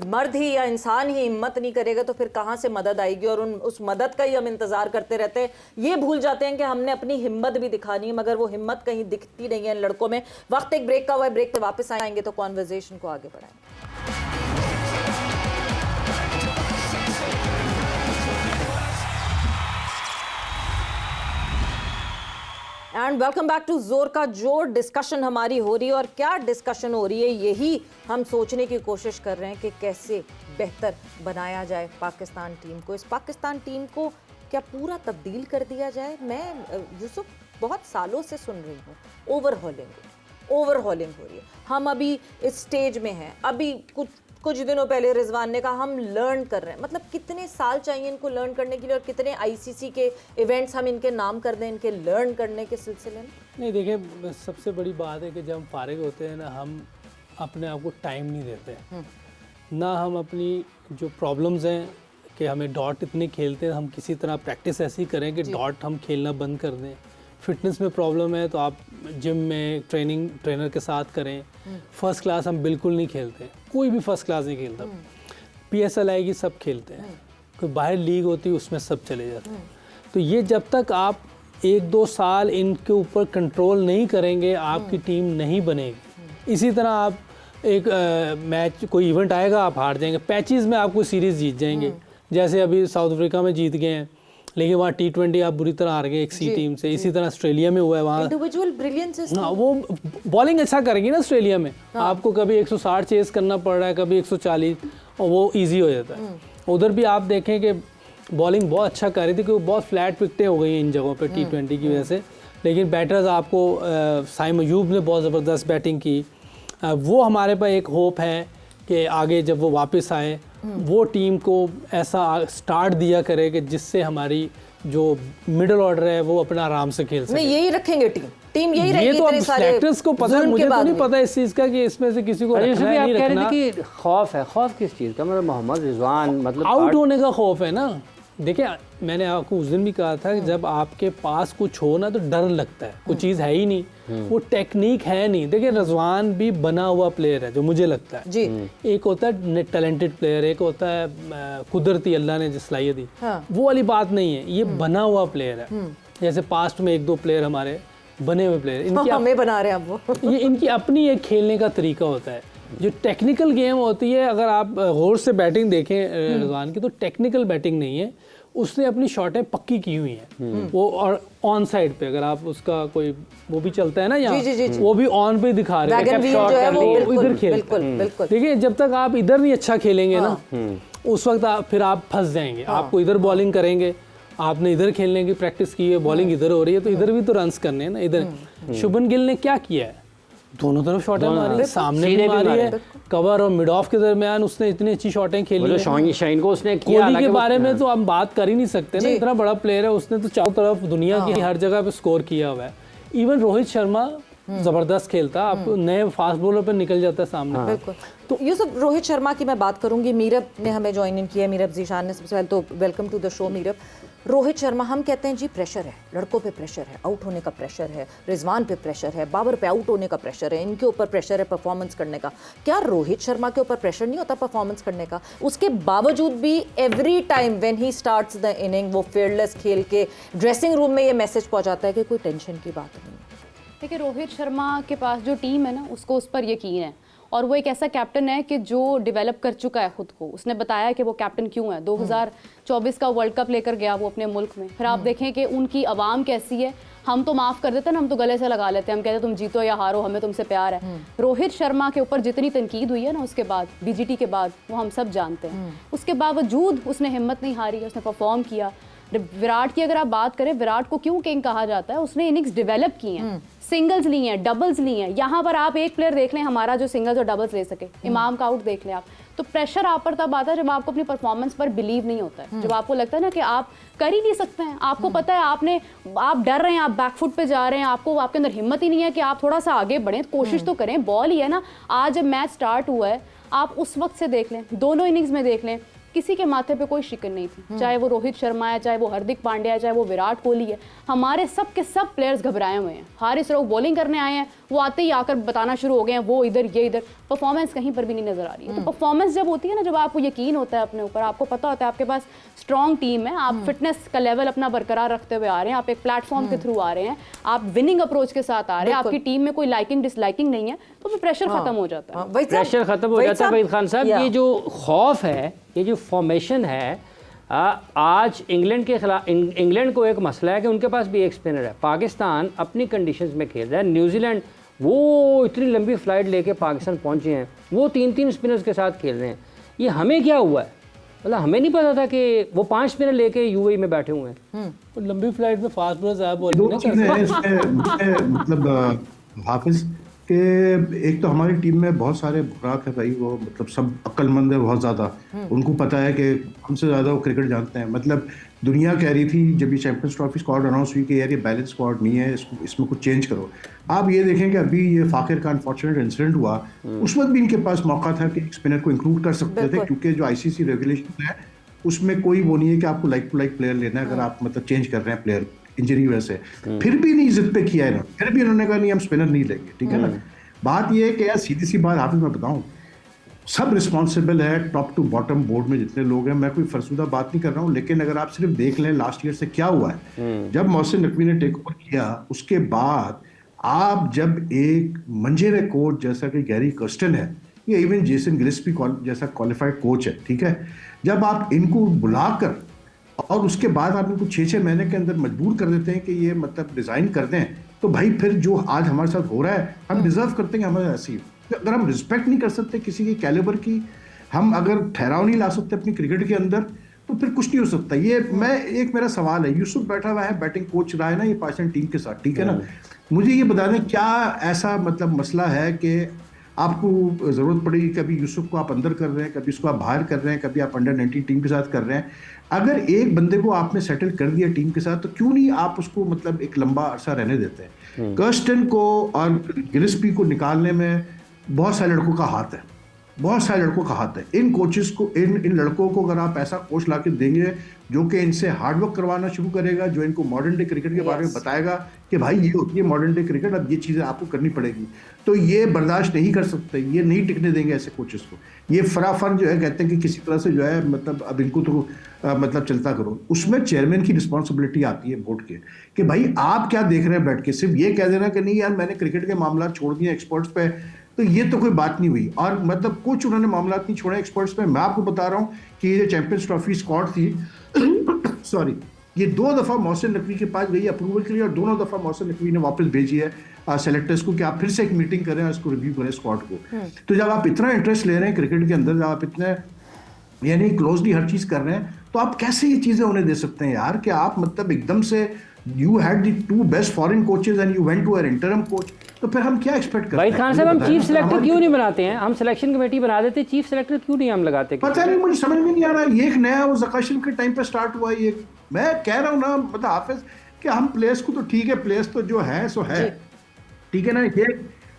मर्द ही या इंसान ही हिम्मत नहीं करेगा तो फिर कहाँ से मदद आएगी, और उस मदद का ही हम इंतजार करते रहते हैं। ये भूल जाते हैं कि हमने अपनी हिम्मत भी दिखानी है, मगर वो हिम्मत कहीं दिखती नहीं है इन लड़कों में। वक्त एक ब्रेक का हुआ है, ब्रेक से वापस आएंगे तो कॉन्वर्सेशन को आगे बढ़ाएंगे। एंड वेलकम बैक टू जोर का जोर। डिस्कशन हमारी हो रही है, और क्या डिस्कशन हो रही है यही हम सोचने की कोशिश कर रहे हैं कि कैसे बेहतर बनाया जाए पाकिस्तान टीम को। इस पाकिस्तान टीम को क्या पूरा तब्दील कर दिया जाए? मैं यूसुफ बहुत सालों से सुन रही हूँ ओवरहॉलिंग हो रही है। हम अभी इस स्टेज में हैं, अभी कुछ दिनों पहले रिजवान ने कहा हम लर्न कर रहे हैं। मतलब कितने साल चाहिए इनको लर्न करने के लिए, और कितने आईसीसी के इवेंट्स हम इनके नाम कर दें इनके लर्न करने के सिलसिले में? नहीं देखिए, सबसे बड़ी बात है कि जब हम फारिग होते हैं ना, हम अपने आप को टाइम नहीं देते, ना हम अपनी जो प्रॉब्लम्स हैं कि हमें डॉट इतने खेलते हैं, हम किसी तरह प्रैक्टिस ऐसी करें कि डॉट हम खेलना बंद कर दें, फिटनेस में प्रॉब्लम है तो आप जिम में ट्रेनर के साथ करें। फर्स्ट क्लास हम बिल्कुल नहीं खेलते, कोई भी फर्स्ट क्लास नहीं खेलता। PSL आएगी सब खेलते हैं, कोई बाहर लीग होती है उसमें सब चले जाते हैं। तो ये जब तक आप 1-2 साल इनके ऊपर कंट्रोल नहीं करेंगे आपकी टीम नहीं बनेगी। इसी तरह आप एक मैच कोई इवेंट आएगा आप हार जाएंगे, पैचेस में आप कोई सीरीज़ जीत जाएंगे, जैसे अभी साउथ अफ्रीका में जीत गए हैं लेकिन वहाँ T20 आप बुरी तरह हार गए एक सी टीम से। इसी तरह ऑस्ट्रेलिया में हुआ है, वहाँ इंडिविजुअल ब्रिलियंस है। हाँ, वो बॉलिंग अच्छा करेंगी ना ऑस्ट्रेलिया में। आपको कभी 160 चेस करना पड़ रहा है, कभी 140, और वो इजी हो जाता है। उधर भी आप देखें कि बॉलिंग बहुत अच्छा कर रही थी, क्योंकि बहुत फ्लैट विकेटें हो गई हैं इन जगहों पे T20 की वजह से। लेकिन बैटर्स आपको साइम अयूब ने बहुत ज़बरदस्त बैटिंग की। वो हमारे पास एक होप है कि आगे जब वो वापस आए वो टीम को ऐसा स्टार्ट दिया करे कि जिससे हमारी जो मिडिल ऑर्डर है वो अपना आराम से खेल सके। नहीं, यही रखेंगे टीम यही रहेगी। ये तो अब सेलेक्टर्स को पता है, मुझे तो नहीं पता इस चीज़ का कि इसमें से किसी को रखना है नहीं रखना। आप कह रहे थे कि खौफ है, खौफ किस चीज़ का? मतलब मोहम्मद रिजवान मतलब आउट होने का खौफ है ना। देखिए मैंने आपको उस दिन भी कहा था कि जब आपके पास कुछ हो ना तो डर लगता है, कुछ चीज़ है ही नहीं, वो टेक्निक है नहीं। देखिए रिजवान भी बना हुआ प्लेयर है जो मुझे लगता है जी। एक होता है टैलेंटेड प्लेयर, एक होता है कुदरती अल्लाह ने जो सलाहियत दी, वो वाली बात नहीं है। ये बना हुआ प्लेयर है। जैसे पास्ट में 1-2 प्लेयर हमारे बने हुए प्लेयर, इनकी हमें बना रहे हैं अब वो। ये इनकी अपनी एक खेलने का तरीका होता है। जो टेक्निकल गेम होती है, अगर आप गौर से बैटिंग देखें रिजवान की, तो टेक्निकल बैटिंग नहीं है, उसने अपनी शॉटें पक्की की हुई हैं। वो और ऑन साइड पे अगर आप उसका कोई वो भी चलता है ना यहाँ, वो भी ऑन पे दिखा रहे हैं, वो इधर खेलते हैं। देखिए जब तक आप इधर नहीं अच्छा खेलेंगे ना, उस वक्त फिर आप फंस जाएंगे। आपको इधर बॉलिंग करेंगे, आपने इधर खेलने की प्रैक्टिस की है, बॉलिंग इधर हो रही है, तो इधर भी तो रन्स करने हैं ना। इधर शुभमन गिल ने क्या किया है, दोनों तरफ शॉटें मारी, सामने भी मारी है, कवर और मिड ऑफ के दरमियान उसने इतनी अच्छी शॉटें खेली है। शाइन को उसने किया। कोहली के बारे में तो हम बात कर ही नहीं सकते ना, इतना बड़ा प्लेयर है, उसने तो चारों तरफ दुनिया की हर जगह पे स्कोर किया हुआ है। इवन रोहित शर्मा जबरदस्त खेलता, आप नए फास्ट बॉलर पर निकल जाता है सामने। बिल्कुल। तो यूसुफ, रोहित शर्मा की मैं बात करूंगी। मीरब ने हमें ज्वाइन इन किया, मीरब जीशान ने। सबसे पहले तो welcome to the show Meerab. Rohit Sharma, हम कहते हैं जी प्रेशर है, लड़कों पे प्रेशर है, आउट होने का प्रेशर है, रिजवान पे प्रेशर है, बाबर पे आउट होने का प्रेशर है, इनके ऊपर प्रेशर है परफॉर्मेंस करने का। क्या रोहित शर्मा के ऊपर प्रेशर नहीं होता परफॉर्मेंस करने का? उसके बावजूद भी every time when he starts the inning वो फेयरलेस खेल के ड्रेसिंग रूम में ये मैसेज पहुंचाता है कि कोई टेंशन की बात नहीं है। देखिए रोहित शर्मा के पास जो टीम है ना, उसको उस पर यकीन है, और वो एक ऐसा कैप्टन है कि जो डेवलप कर चुका है खुद को। उसने बताया कि वो कैप्टन क्यों है। 2024 का वर्ल्ड कप लेकर गया वो अपने मुल्क में। फिर आप देखें कि उनकी आवाम कैसी है। हम तो माफ़ कर देते हैं ना, हम तो गले से लगा लेते हैं, हम कहते हैं तुम जीतो या हारो, हमें तुमसे प्यार है। रोहित शर्मा के ऊपर जितनी तनकीद हुई है ना उसके बाद, BGT के बाद, वो हम सब जानते हैं। उसके बावजूद उसने हिम्मत नहीं हारी, उसने परफॉर्म किया। विराट की अगर आप बात करें, विराट को क्यों किंग कहा जाता है? उसने इनिंग्स डेवलप की हैं, सिंगल्स ली हैं, डबल्स ली हैं। यहाँ पर आप एक प्लेयर देख लें हमारा जो सिंगल्स और डबल्स ले सके, इमाम का आउट देख लें आप। तो प्रेशर आप पर तब आता है जब आपको अपनी परफॉर्मेंस पर बिलीव नहीं होता है, जब आपको लगता है ना कि आप कर ही नहीं सकते हैं। आपको पता है आप डर रहे हैं, आप बैकफुट पे जा रहे हैं, आपको आपके अंदर हिम्मत ही नहीं है कि आप थोड़ा सा आगे बढ़ें, कोशिश तो करें। बॉल ही है ना। आज जब मैच स्टार्ट हुआ है, आप उस वक्त से देख लें, दोनों इनिंग्स में देख लें, किसी के माथे पे कोई शिकन नहीं थी। चाहे वो रोहित शर्मा है, चाहे वो हार्दिक पांड्या है, चाहे वो विराट कोहली है, हमारे सब के सब प्लेयर्स घबराए हुए हैं। हारिस रऊफ बॉलिंग करने आए हैं, वो आते ही आकर बताना शुरू हो गए हैं वो इधर ये इधर। परफॉर्मेंस कहीं पर भी नहीं नजर आ रही है। तो परफॉर्मेंस जब होती है ना, जब आपको यकीन होता है अपने ऊपर, आपको पता होता है आपके पास स्ट्रॉन्ग टीम है, आप फिटनेस का लेवल अपना बरकरार रखते हुए आ रहे हैं, आप एक प्लेटफॉर्म के थ्रू आ रहे हैं, आप विनिंग अप्रोच के साथ आ रहे हैं, आपकी टीम में कोई लाइकिंग डिसलाइकिंग नहीं है, तो फिर प्रेशर खत्म हो जाता है। प्रेशर खत्म हो जाता है। वहीद खान साहब, ये जो खौफ है, ये जो फॉर्मेशन है, आज इंग्लैंड के खिलाफ, इंग्लैंड को एक मसला है कि उनके पास भी एक स्पिनर है। पाकिस्तान अपनी कंडीशंस में खेल रहा है। न्यूजीलैंड वो इतनी लंबी फ्लाइट लेके पाकिस्तान पहुंचे हैं, वो 3-3 स्पिनर्स के साथ खेल रहे हैं। ये हमें क्या हुआ है? मतलब हमें नहीं पता था कि वो 5 स्पिनर लेके UAE में बैठे हुए हैं। लंबी फ्लाइट में फास्ट बॉलर ज़्यादा बॉल दो चीज़ें हैं इसमें, मतलब हाफिज कि एक तो हमारी टीम में बहुत सारे बुराक है भाई, वो मतलब सब अक्लमंद है बहुत ज़्यादा। उनको पता है कि हमसे ज़्यादा वो क्रिकेट जानते हैं। मतलब दुनिया कह रही थी जब ये चैंपियंस ट्रॉफी स्क्वाड अनाउंस हुई कि यार ये बैलेंस स्क्वाड नहीं है, इसमें कुछ चेंज करो। आप ये देखें कि अभी ये फाकिर का अनफॉर्चुनेट इंसिडेंट हुआ, उस वक्त भी इनके पास मौका था कि स्पिनर को इंक्लूड कर सकते थे, क्योंकि जो ICC रेगुलेशन है उसमें कोई वो नहीं है कि आपको लाइक टू लाइक प्लेयर लेना है अगर आप मतलब चेंज कर रहे हैं प्लेयर। इंजरी वजह से, फिर भी नहीं जिद पे किया इन्होंने, फिर भी इन्होंने कहा नहीं हम स्पिनर नहीं लेंगे, ठीक है ना। बात ये है कि यार सीधी सी बात हाफिज मैं बताऊं, सब रिस्पॉन्सिबल है टॉप टू बॉटम बोर्ड में जितने लोग हैं, मैं कोई फरसूदा बात नहीं कर रहा हूँ, लेकिन अगर आप सिर्फ देख लें लास्ट ईयर से क्या हुआ है, जब मोहसिन नकवी ने टेक ओवर किया उसके बाद आप जब एक मंजेरे कोच जैसा कि गैरी कर्स्टन है या इवन जेसन गिलेस्पी जैसा क्वालिफाइड कोच है, ठीक है, जब आप इनको बुलाकर और उसके बाद आप इनको 6-6 महीने के अंदर मजबूर कर देते हैं कि ये मतलब डिज़ाइन कर दें, तो भाई फिर जो आज हमारे साथ हो रहा है हम डिजर्व करते हैं हमारे ऐसी। अगर हम रिस्पेक्ट नहीं कर सकते किसी के कैलिबर की, हम अगर ठहराव नहीं ला सकते अपनी क्रिकेट के अंदर, तो फिर कुछ नहीं हो सकता। ये मेरा सवाल है, यूसुफ बैठा हुआ है बैटिंग कोच रहा है ना ये पाकिस्तान टीम के साथ, ठीक है ना, मुझे ये बता दें क्या ऐसा मतलब मसला है कि आपको ज़रूरत पड़ेगी, कभी यूसुफ को आप अंदर कर रहे हैं, कभी इसको आप बाहर कर रहे हैं, कभी आप अंडर 19 टीम के साथ कर रहे हैं, अगर एक बंदे को आपने सेटल कर दिया टीम के साथ तो क्यों नहीं आप उसको मतलब एक लंबा अरसा रहने देते हैं। कर्स्टन को और गिलेस्पी को निकालने में बहुत सारे लड़कों का हाथ है, बहुत सारे लड़कों का हाथ है। इन कोचेस को इन लड़कों को अगर आप ऐसा कोच ला के देंगे जो कि इनसे हार्डवर्क करवाना शुरू करेगा, जो इनको मॉडर्न डे क्रिकेट के बारे में बताएगा कि भाई ये होती है मॉडर्न डे क्रिकेट, अब ये चीज़ें आपको करनी पड़ेगी, तो ये बर्दाश्त नहीं कर सकते, ये नहीं टिकने देंगे ऐसे कोचेस को। ये फराफर जो है कहते हैं कि किसी तरह से जो है मतलब अब इनको तो मतलब चलता करो। उसमें चेयरमैन की रिस्पॉन्सिबिलिटी आती है बोर्ड के कि भाई आप क्या देख रहे हैं बैठ के, सिर्फ ये कह देना कि नहीं यार मैंने क्रिकेट के मामला छोड़ दिए एक्सपर्ट्स पे, तो ये तो कोई बात नहीं हुई। और मतलब कुछ उन्होंने मामला नहीं छोड़े एक्सपर्ट्स पे। मैं आपको बता रहा हूँ कि ये चैंपियंस ट्रॉफी स्क्वाड थी सॉरी, ये 2 दफ़ा मोहसिन नकवी के पास गई अप्रूवल के लिए और दोनों दफ़ा मोहसिन नकवी ने वापस भेजी है सेलेक्टर्स को कि आप फिर से एक मीटिंग करें और इसको रिव्यू करें स्क्वाड को। तो जब आप इतना इंटरेस्ट ले रहे हैं क्रिकेट के अंदर, जब आप इतने यानी क्लोजली हर चीज़ कर रहे हैं, तो आप कैसे ये चीज़ें उन्हें दे सकते हैं यार कि आप मतलब एकदम से you had the 2 best foreign coaches and you went to an interim coach, तो फिर हम क्या एक्सपेक्ट करते हैं? भाई खान साहब हम चीफ सेलेक्टर क्यों नहीं बनाते हैं, हम सिलेक्शन कमेटी बना देते, चीफ सेलेक्टर क्यों नहीं हम लगाते? पता नहीं, मुझे समझ में नहीं आ रहा। ये एक नया वो ज़काशिम के टाइम पे स्टार्ट हुआ ये, मैं कह रहा हूँ ना मतलब हाफिज कि हम प्लेयर्स को तो ठीक है, प्लेयर्स तो जो है सो है, ठीक है ना। ये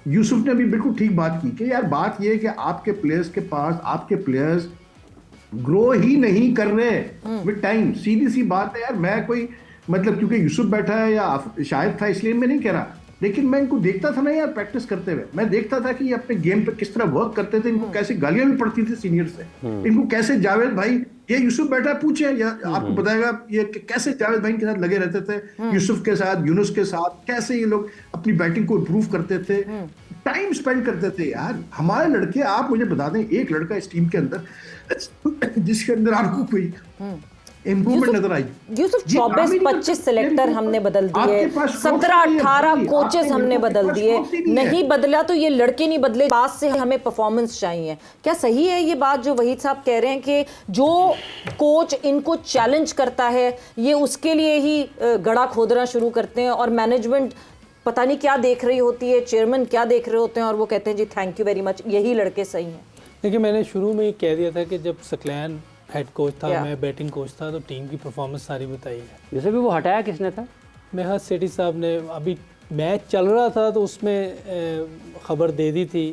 यूसुफ ने भी बिल्कुल ठीक बात की कि यार बात ये है कि आपके प्लेयर्स के पास आपके प्लेयर्स ग्रो ही नहीं कर रहे विद टाइम, सीधी सी बात है यार। मैं कोई मतलब क्योंकि यूसुफ बैठा है या शायद था इसलिए मैं नहीं कह रहा, लेकिन मैं इनको देखता था ना यार प्रैक्टिस करते हुए, मैं देखता था कि ये अपने गेम पे किस तरह वर्क करते थे, इनको कैसे गालियां भी पड़ती थी सीनियर से, इनको कैसे जावेद भाई, ये यूसुफ बैठा पूछे या आपको बताएगा ये कैसे जावेद भाई के साथ लगे रहते थे, यूसुफ के साथ, यूनुस के साथ, कैसे ये लोग अपनी बैटिंग को इम्प्रूव करते थे, टाइम स्पेंड करते थे यार। हमारे लड़के, आप मुझे बता दें एक लड़का इस टीम के अंदर जिसके अंदर आपको कोई इम्प्रूवमेंट नजर आई। यूसुफ 24-25 सिलेक्टर हमने बदल दिए, 17-18 कोचेस हमने बदल दिए, नहीं बदला तो ये लड़के नहीं बदले, पास से हमें परफॉर्मेंस चाहिए। क्या सही है ये बात जो वहीद साहब कह रहे हैं कि जो कोच इनको चैलेंज करता है ये उसके लिए ही गड़ा खोदना शुरू करते हैं और मैनेजमेंट पता नहीं क्या देख रही होती है, चेयरमैन क्या देख रहे होते हैं और वो कहते हैं जी थैंक यू वेरी मच, यही लड़के सही हैं? देखिए मैंने शुरू में ही कह दिया था कि जब सकलैन हेड कोच था, मैं बैटिंग कोच था, तो टीम की परफॉर्मेंस सारी बताई है। जैसे भी वो हटाया किसने था? मेहर सेठी साहब ने, अभी मैच चल रहा था तो उसमें खबर दे दी थी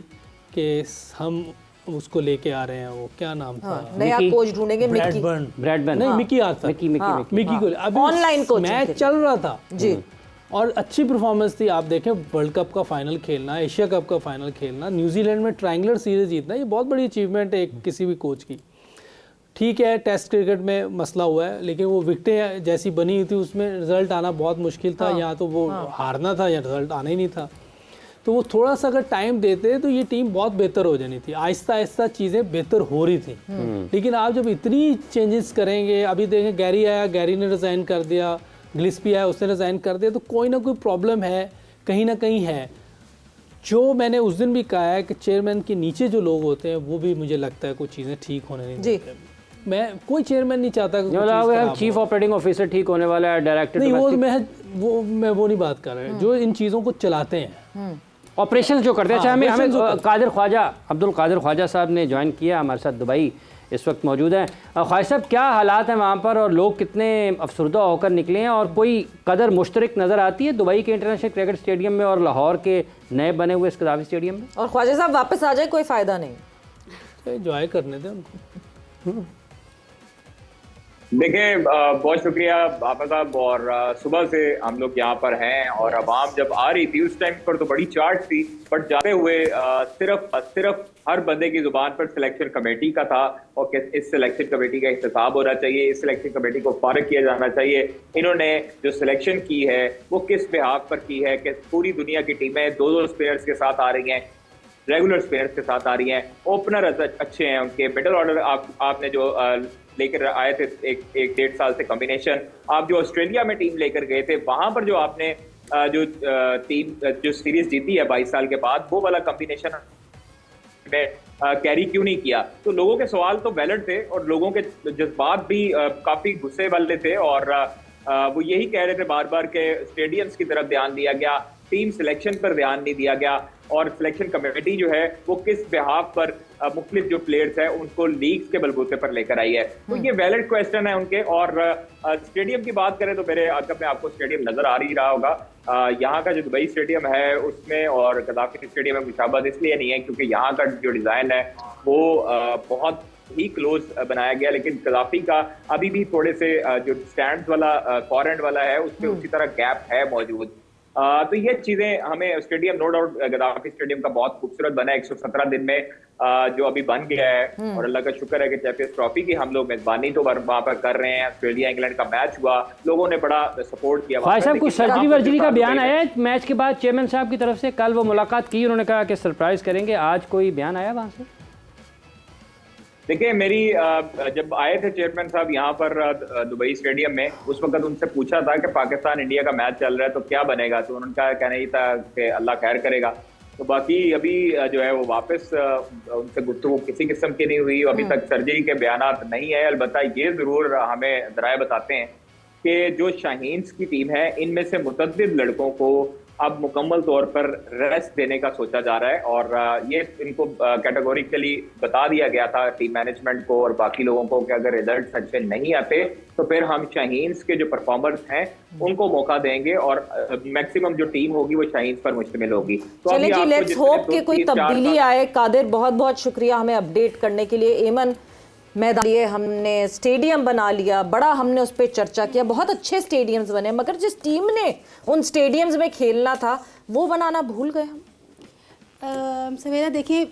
कि हम उसको लेके आ रहे हैं, वो क्या नाम था, नया कोच ढूंढेंगे, ब्रैडबर्न नहीं मिकी आता था, मिकी को अभी ऑनलाइन कोच मैच चल रहा था जी, और अच्छी परफॉर्मेंस थी। आप देखें वर्ल्ड कप का फाइनल खेलना, एशिया कप का फाइनल खेलना, न्यूजीलैंड में ट्रायंगुलर सीरीज जीतना, ये बहुत बड़ी अचीवमेंट है किसी भी कोच की। ठीक है टेस्ट क्रिकेट में मसला हुआ है, लेकिन वो विकेटें जैसी बनी हुई थी उसमें रिजल्ट आना बहुत मुश्किल था। यहाँ तो वो हारना था या रिजल्ट आना ही नहीं था, तो वो थोड़ा सा अगर टाइम देते तो ये टीम बहुत बेहतर हो जानी थी। आहिस्ता आहिस्ता चीज़ें बेहतर हो रही थी, लेकिन आप जब इतनी चेंजेस करेंगे, अभी देखें गैरी आया, गैरी ने रिज़ाइन कर दिया, गिलेस्पी आया, उसने रिज़ाइन कर दिया, तो कोई ना कोई प्रॉब्लम है, कहीं ना कहीं है। जो मैंने उस दिन भी कहा है कि चेयरमैन के नीचे जो लोग होते हैं वो भी मुझे लगता है कुछ चीज़ें ठीक होने नहीं देते। मैं कोई चेयरमैन नहीं चाहता कि चीफ ऑपरेटिंग ऑफिसर ठीक होने वाला है, डायरेक्टर नहीं, मैं वो नहीं बात कर रहा हूँ, जो इन चीज़ों को चलाते हैं, ऑपरेशन जो करते हैं। अच्छा हमें कादिर ख्वाजा, अब्दुल कादिर ख्वाजा साहब ने ज्वाइन किया हमारे साथ, दुबई इस वक्त मौजूद हैं। ख्वाजा साहब क्या हालात हैं वहाँ पर और लोग कितने अफसरदा होकर निकले हैं और कोई कदर मुश्तरक नज़र आती है दुबई के इंटरनेशनल क्रिकेट स्टेडियम में और लाहौर के नए बने हुए इस कदाफी स्टेडियम में? और ख्वाजा साहब वापस आ जाए कोई फ़ायदा नहीं, एंजॉय करने दें उनको। देखिए, बहुत शुक्रिया आपका साहब। और सुबह से हम लोग यहाँ पर हैं और आवाम जब आ रही थी उस टाइम पर तो बड़ी चार्ट थी, बट जाते हुए सिर्फ हर बंदे की जुबान पर सिलेक्शन कमेटी का था और इस सिलेक्शन कमेटी का इंतखाब होना चाहिए, इस सिलेक्शन कमेटी को फारिग किया जाना चाहिए। इन्होंने जो सिलेक्शन की है वो किस बिहाफ पर की है कि पूरी दुनिया की टीमें दो स्पिनर्स के साथ आ रही हैं, रेगुलर स्पिनर्स के साथ आ रही हैं, ओपनर अच्छे हैं उनके, मिडल ऑर्डर आपने जो लेकर आए थे एक डेढ़ साल से कॉम्बिनेशन, आप जो ऑस्ट्रेलिया में टीम लेकर गए थे वहां पर जो आपने टीम जो सीरीज जीती है 22 साल के बाद, वो वाला कॉम्बिनेशन में कैरी क्यों नहीं किया? तो लोगों के सवाल तो वैलिड थे और लोगों के जज्बात भी काफी गुस्से वाले थे और वो यही कह रहे थे बार बार के स्टेडियम्स की तरफ ध्यान दिया गया, टीम सिलेक्शन पर ध्यान नहीं दिया गया और सिलेक्शन कमेटी जो है वो किस बिहाफ पर मुख्तलिफ जो प्लेयर्स हैं उनको लीग्स के बलबूते पर लेकर आई है। तो ये वैलिड क्वेश्चन है उनके। और स्टेडियम की बात करें तो मेरे अकब में आपको स्टेडियम नजर आ ही रहा होगा। यहाँ का जो दुबई स्टेडियम है उसमें और गद्दाफी स्टेडियम में मुशाबहत इसलिए नहीं है क्योंकि यहाँ का जो डिजाइन है वो बहुत ही क्लोज बनाया गया, लेकिन गद्दाफी का अभी भी थोड़े से जो स्टैंड वाला कॉर्नर वाला है उसमें उसी तरह गैप है मौजूद। तो ये चीजें हमें stadium no doubt Gaddafi stadium का बहुत खूबसूरत बना है 117 दिन में जो अभी बन गया है और अल्लाह का शुक्र है कि चैंपियंस ट्रॉफी की हम लोग मेजबानी तो वहां पर कर रहे हैं। ऑस्ट्रेलिया इंग्लैंड का मैच हुआ, लोगों ने बड़ा सपोर्ट किया। फायद साहब कुछ सर्जरी वर्जरी का बयान आया है मैच के बाद चेयरमैन साहब की तरफ से? कल वो मुलाकात की, उन्होंने कहा कि सरप्राइज करेंगे, आज कोई बयान आया वहां से? देखिए, मेरी जब आए थे चेयरमैन साहब यहाँ पर दुबई स्टेडियम में, उस वक्त उनसे पूछा था कि पाकिस्तान इंडिया का मैच चल रहा है तो क्या बनेगा, तो उनका कहना ही था कि अल्लाह खैर करेगा। तो बाकी अभी जो है वो वापस उनसे गुफ्तगू किसी किस्म की नहीं हुई, अभी तक सर्जरी के बयानात नहीं है। अलबत्ता ये जरूर हमें जराए बताते हैं कि जो शाहीन्स की टीम है इनमें से मुतअद्दिद लड़कों को अब मुकम्मल तौर पर रेस्ट देने का सोचा जा रहा है और ये इनको कैटेगोरिकली बता दिया गया था टीम मैनेजमेंट को और बाकी लोगों को कि अगर रिजल्ट अच्छे नहीं आते तो फिर हम शाहीन्स के जो परफॉर्मर्स हैं उनको मौका देंगे और मैक्सिमम जो टीम होगी वो शाहीन्स पर मुश्तमिल होगी। तो चलिए जी, लेट्स होप कि कोई तब्दीली आए। कादिर, बहुत बहुत शुक्रिया हमें अपडेट करने के लिए। एमन, मैदान लिए हमने, स्टेडियम बना लिया, बड़ा हमने उस पर चर्चा किया, बहुत अच्छे स्टेडियम्स बने, मगर जिस टीम ने उन स्टेडियम्स में खेलना था वो बनाना भूल गए हम। सवेरा देखिए,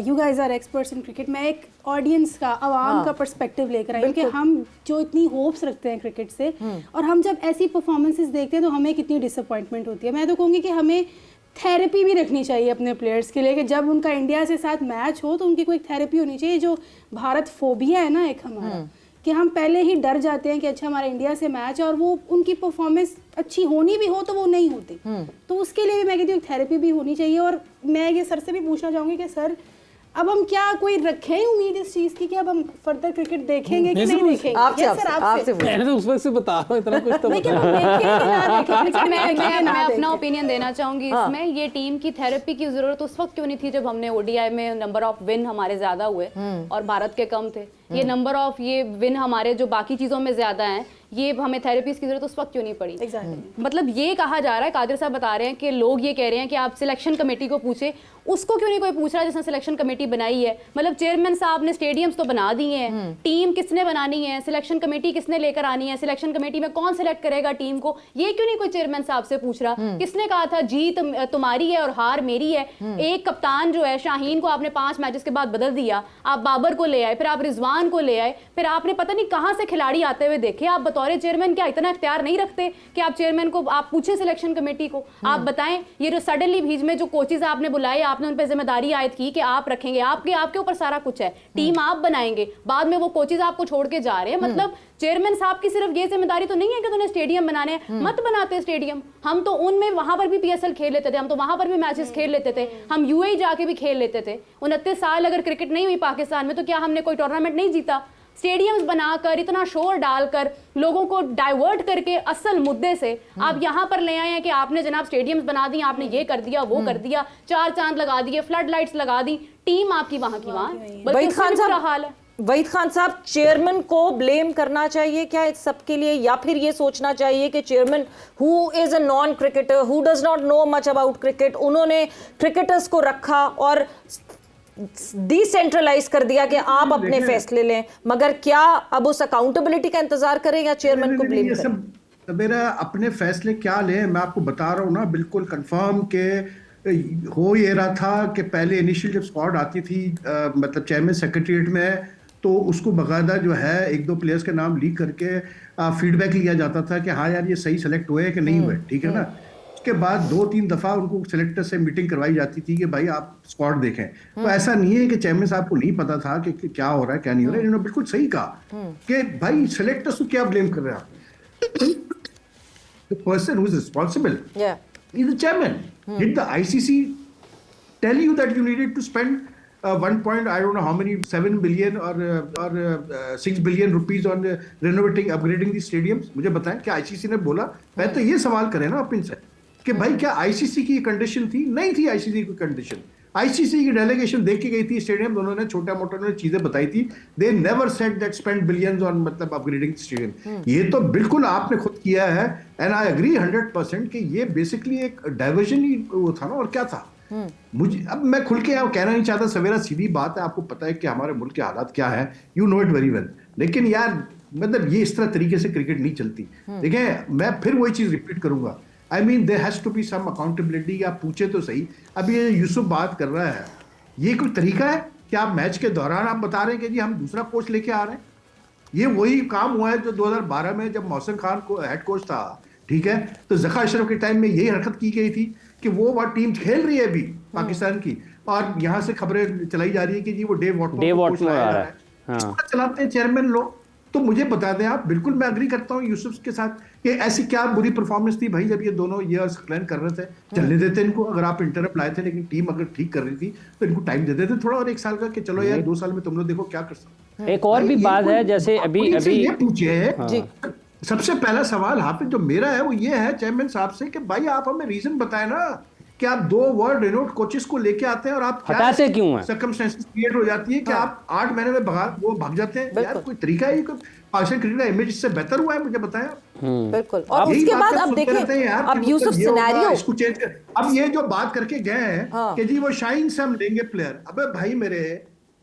you guys are experts in cricket. मैं एक ऑडियंस का, आवाम का पर्सपेक्टिव लेकर आई कि हम जो इतनी होप्स रखते हैं क्रिकेट से और हम जब ऐसी परफॉर्मेंसेस देखते हैं तो हमें कितनी डिसअपॉइंटमेंट होती है। मैं तो कहूँगी कि हमें थेरेपी भी रखनी चाहिए अपने प्लेयर्स के लिए कि जब उनका इंडिया से साथ मैच हो तो उनकी कोई थेरेपी होनी चाहिए। जो भारत फोबिया है ना एक हमारा, कि हम पहले ही डर जाते हैं कि अच्छा हमारा इंडिया से मैच है और वो उनकी परफॉर्मेंस अच्छी होनी भी हो तो वो नहीं होती, तो उसके लिए भी मैं कहती हूँ थेरेपी भी होनी चाहिए। और मैं ये सर से भी पूछना चाहूँगी कि सर अब हम क्या कोई रखें उम्मीद इस चीज की कि अब हम फर्दर क्रिकेट देखेंगे कि नहीं देखेंगे? आपसे मैंने तो उस वक्त से बता रहा हूँ, इतना कुछ तो मैं अपना ओपिनियन देना चाहूंगी इसमें। ये टीम की थेरेपी की जरूरत उस वक्त क्यों नहीं थी जब हमने ओडीआई में नंबर ऑफ विन हमारे ज्यादा हुए और भारत के कम थे। ये नंबर ऑफ ये विन हमारे जो बाकी चीजों में ज्यादा हैं, ये हमें थेरेपीज की जरूरत उस वक्त क्यों नहीं पड़ी? मतलब ये कहा जा रहा है, कादिर साहब बता रहे हैं कि लोग ये कह रहे हैं कि आप सिलेक्शन कमेटी को पूछे, उसको क्यों नहीं कोई पूछ रहा जिसने सिलेक्शन कमेटी बनाई है? मतलब चेयरमैन साहब ने स्टेडियम्स तो बना दिए हैं, टीम किसने बनानी है, सिलेक्शन कमेटी किसने लेकर आनी है, सिलेक्शन कमेटी में कौन सिलेक्ट करेगा टीम को, ये क्यों नहीं कोई चेयरमैन साहब से पूछ रहा? किसने कहा था जीत तुम्हारी है और हार मेरी है? एक कप्तान जो है शाहीन को आपने 5 मैचेस के बाद बदल दिया, आप बाबर को ले आए, फिर आप रिजवान को ले आए, फिर आपने पता नहीं कहां से खिलाड़ी आते हुए देखे। आप बतौर चेयरमैन क्या इतना इख्तियार नहीं रखते कि आप चेयरमैन को आप पूछे सिलेक्शन कमेटी को, आप बताएं ये जो सडनली बीच में जो कोचेज आपने बुलाए, आपने उन पर जिम्मेदारी आयद की कि आप रखेंगे, आपके ऊपर सारा कुछ है, टीम आप बनाएंगे, बाद में वो कोचेज आपको छोड़ के जा रहे हैं। मतलब चेयरमैन साहब की सिर्फ ये जिम्मेदारी तो नहीं है कि उन्होंने स्टेडियम बनाने हैं, मत बनाते स्टेडियम। हम तो उनमें वहां पर भी पीएसएल खेल लेते थे, हम तो वहां पर भी मैचेस खेल लेते थे, हम यूएई जाके भी खेल लेते थे। 29 साल अगर क्रिकेट नहीं हुई पाकिस्तान में तो क्या हमने कोई टूर्नामेंट नहीं जीता? स्टेडियम्स बनाकर इतना शोर डालकर लोगों को डाइवर्ट करके असल मुद्दे से आप यहाँ पर ले आए हैं कि आपने जनाब स्टेडियम्स बना दिए, आपने ये कर दिया वो कर दिया, 4 चांद लगा दिए, फ्लड लाइट्स लगा दी, टीम आपकी वहां की वहां। वहीद खान साहब, चेयरमैन को ब्लेम करना चाहिए क्या इस सब के लिए, या फिर ये सोचना चाहिए कि chairman who is a non cricketer, who does not know much about cricket, उन्होंने क्रिकेटर्स को रखा और डिसेंट्रलाइज कर दिया कि आप अपने फैसले लें, मगर क्या अब उस अकाउंटेबिलिटी का इंतजार करें या चेयरमैन को ब्लेम करें? सब मेरा अपने फैसले क्या लें, मैं आपको बता रहा हूँ ना बिल्कुल कंफर्म के हो ये रहा था कि पहले इनिशियल जब स्क्वाड आती थी मतलब चेयरमैन सेक्रेटरीट में, तो उसको बकायदा जो है एक दो प्लेयर्स के नाम लीक करके फीडबैक लिया जाता था कि हाँ यार ये सही सेलेक्ट हुए कि नहीं हुए, ठीक है ना। उसके बाद 2-3 दफा उनको सेलेक्टर से मीटिंग करवाई जाती थी कि भाई आप स्क्वाड देखें। तो ऐसा नहीं है कि चेयरमैन साहब को नहीं पता था कि क्या हो रहा है क्या नहीं हो रहा है। इन्होंने बिल्कुल सही कहा कि भाई सेलेक्टर्स को क्या ब्लेम कर रहे हैं आप। The person who is responsible is the chairman. Did the ICC tell you that you needed to spend 1 point, I don't know how many, 7 billion or 6 billion rupees on renovating, upgrading the stadiums? मुझे बताएं क्या ICC ने बोला? पहले तो ये सवाल करें ना आप इनसे कि भाई क्या ICC की कंडीशन थी? नहीं थी ICC की कंडीशन। ICC की डेलीगेशन देख के गई थी स्टेडियम, उन्होंने छोटा मोटा उन्होंने चीजें बताई थी। They never said that spend billions on मतलब अपग्रेडिंग स्टेडियम। ये तो बिल्कुल आपने खुद किया है एंड आई एग्री 100% कि ये बेसिकली एक डाइवर्जन ही वो था ना, और क्या था। मुझे अब मैं खुल के कहना नहीं चाहता सवेरा, सीधी बात है, आपको पता है कि हमारे मुल्क के हालात क्या है, you know it very well. लेकिन यार मतलब ये इस तरह तरीके से क्रिकेट नहीं चलती। देखें मैं फिर वही चीज रिपीट करूंगा, I mean there has to be some accountability. आप पूछे तो सही, अब ये यूसुफ बात कर रहा है, ये कोई तरीका है कि आप मैच के दौरान आप बता रहे हैं कि जी हम दूसरा कोच लेके आ रहे हैं? ये वही काम हुआ है जो 2012 में जब मोहसिन खान को हेड कोच था, ठीक है, तो जखा अशरफ के टाइम में यही हरकत की गई थी कि वो टीम खेल रही है अभी पाकिस्तान की, और यहाँ से खबरें चलाई जा रही है कि जी वो डेव वॉटमोर आ रहा है, चलाते हैं चेयरमैन लोग। तो मुझे बता दें आप, बिल्कुल मैं अग्री करता हूँ यूसुफ के साथ कि ऐसी क्या बुरी परफॉर्मेंस थी भाई जब ये दोनों ईयर्स प्लान कर रहे थे। चलने देते इनको, अगर आप इंटरप्ट लाए थे लेकिन टीम अगर ठीक कर रही थी तो इनको टाइम दे देते थोड़ा और 1 साल का कि चलो यार 2 साल में तुम लोग देखो क्या कर सकते। एक और भी बात है, जैसे अभी ये पूछे सबसे पहला सवाल हाफिज जो मेरा है वो ये है चेयरमैन साहब से कि भाई आप हमें रीजन बताएं ना कि आप 2 वर्ल्ड रेनोड कोचेस को लेके आते हैं और आप हटाते क्यों हैं? सर्कमस्टेंसेस क्रिएट हो जाती है कि आप 8 महीने में भाग जाते हैं। यार कोई तरीका है? पाकिस्तान क्रिकेट का इमेज इससे बेहतर हुआ है? मुझे बताएं आप। बिल्कुल। और उसके बाद अब देखें, अब यूसुफ सिनेरियो इसको चेंज कर। अब ये जो बात करके गए हैं कि जी वो शाइन से हम लेंगे प्लेयर, अबे भाई मेरे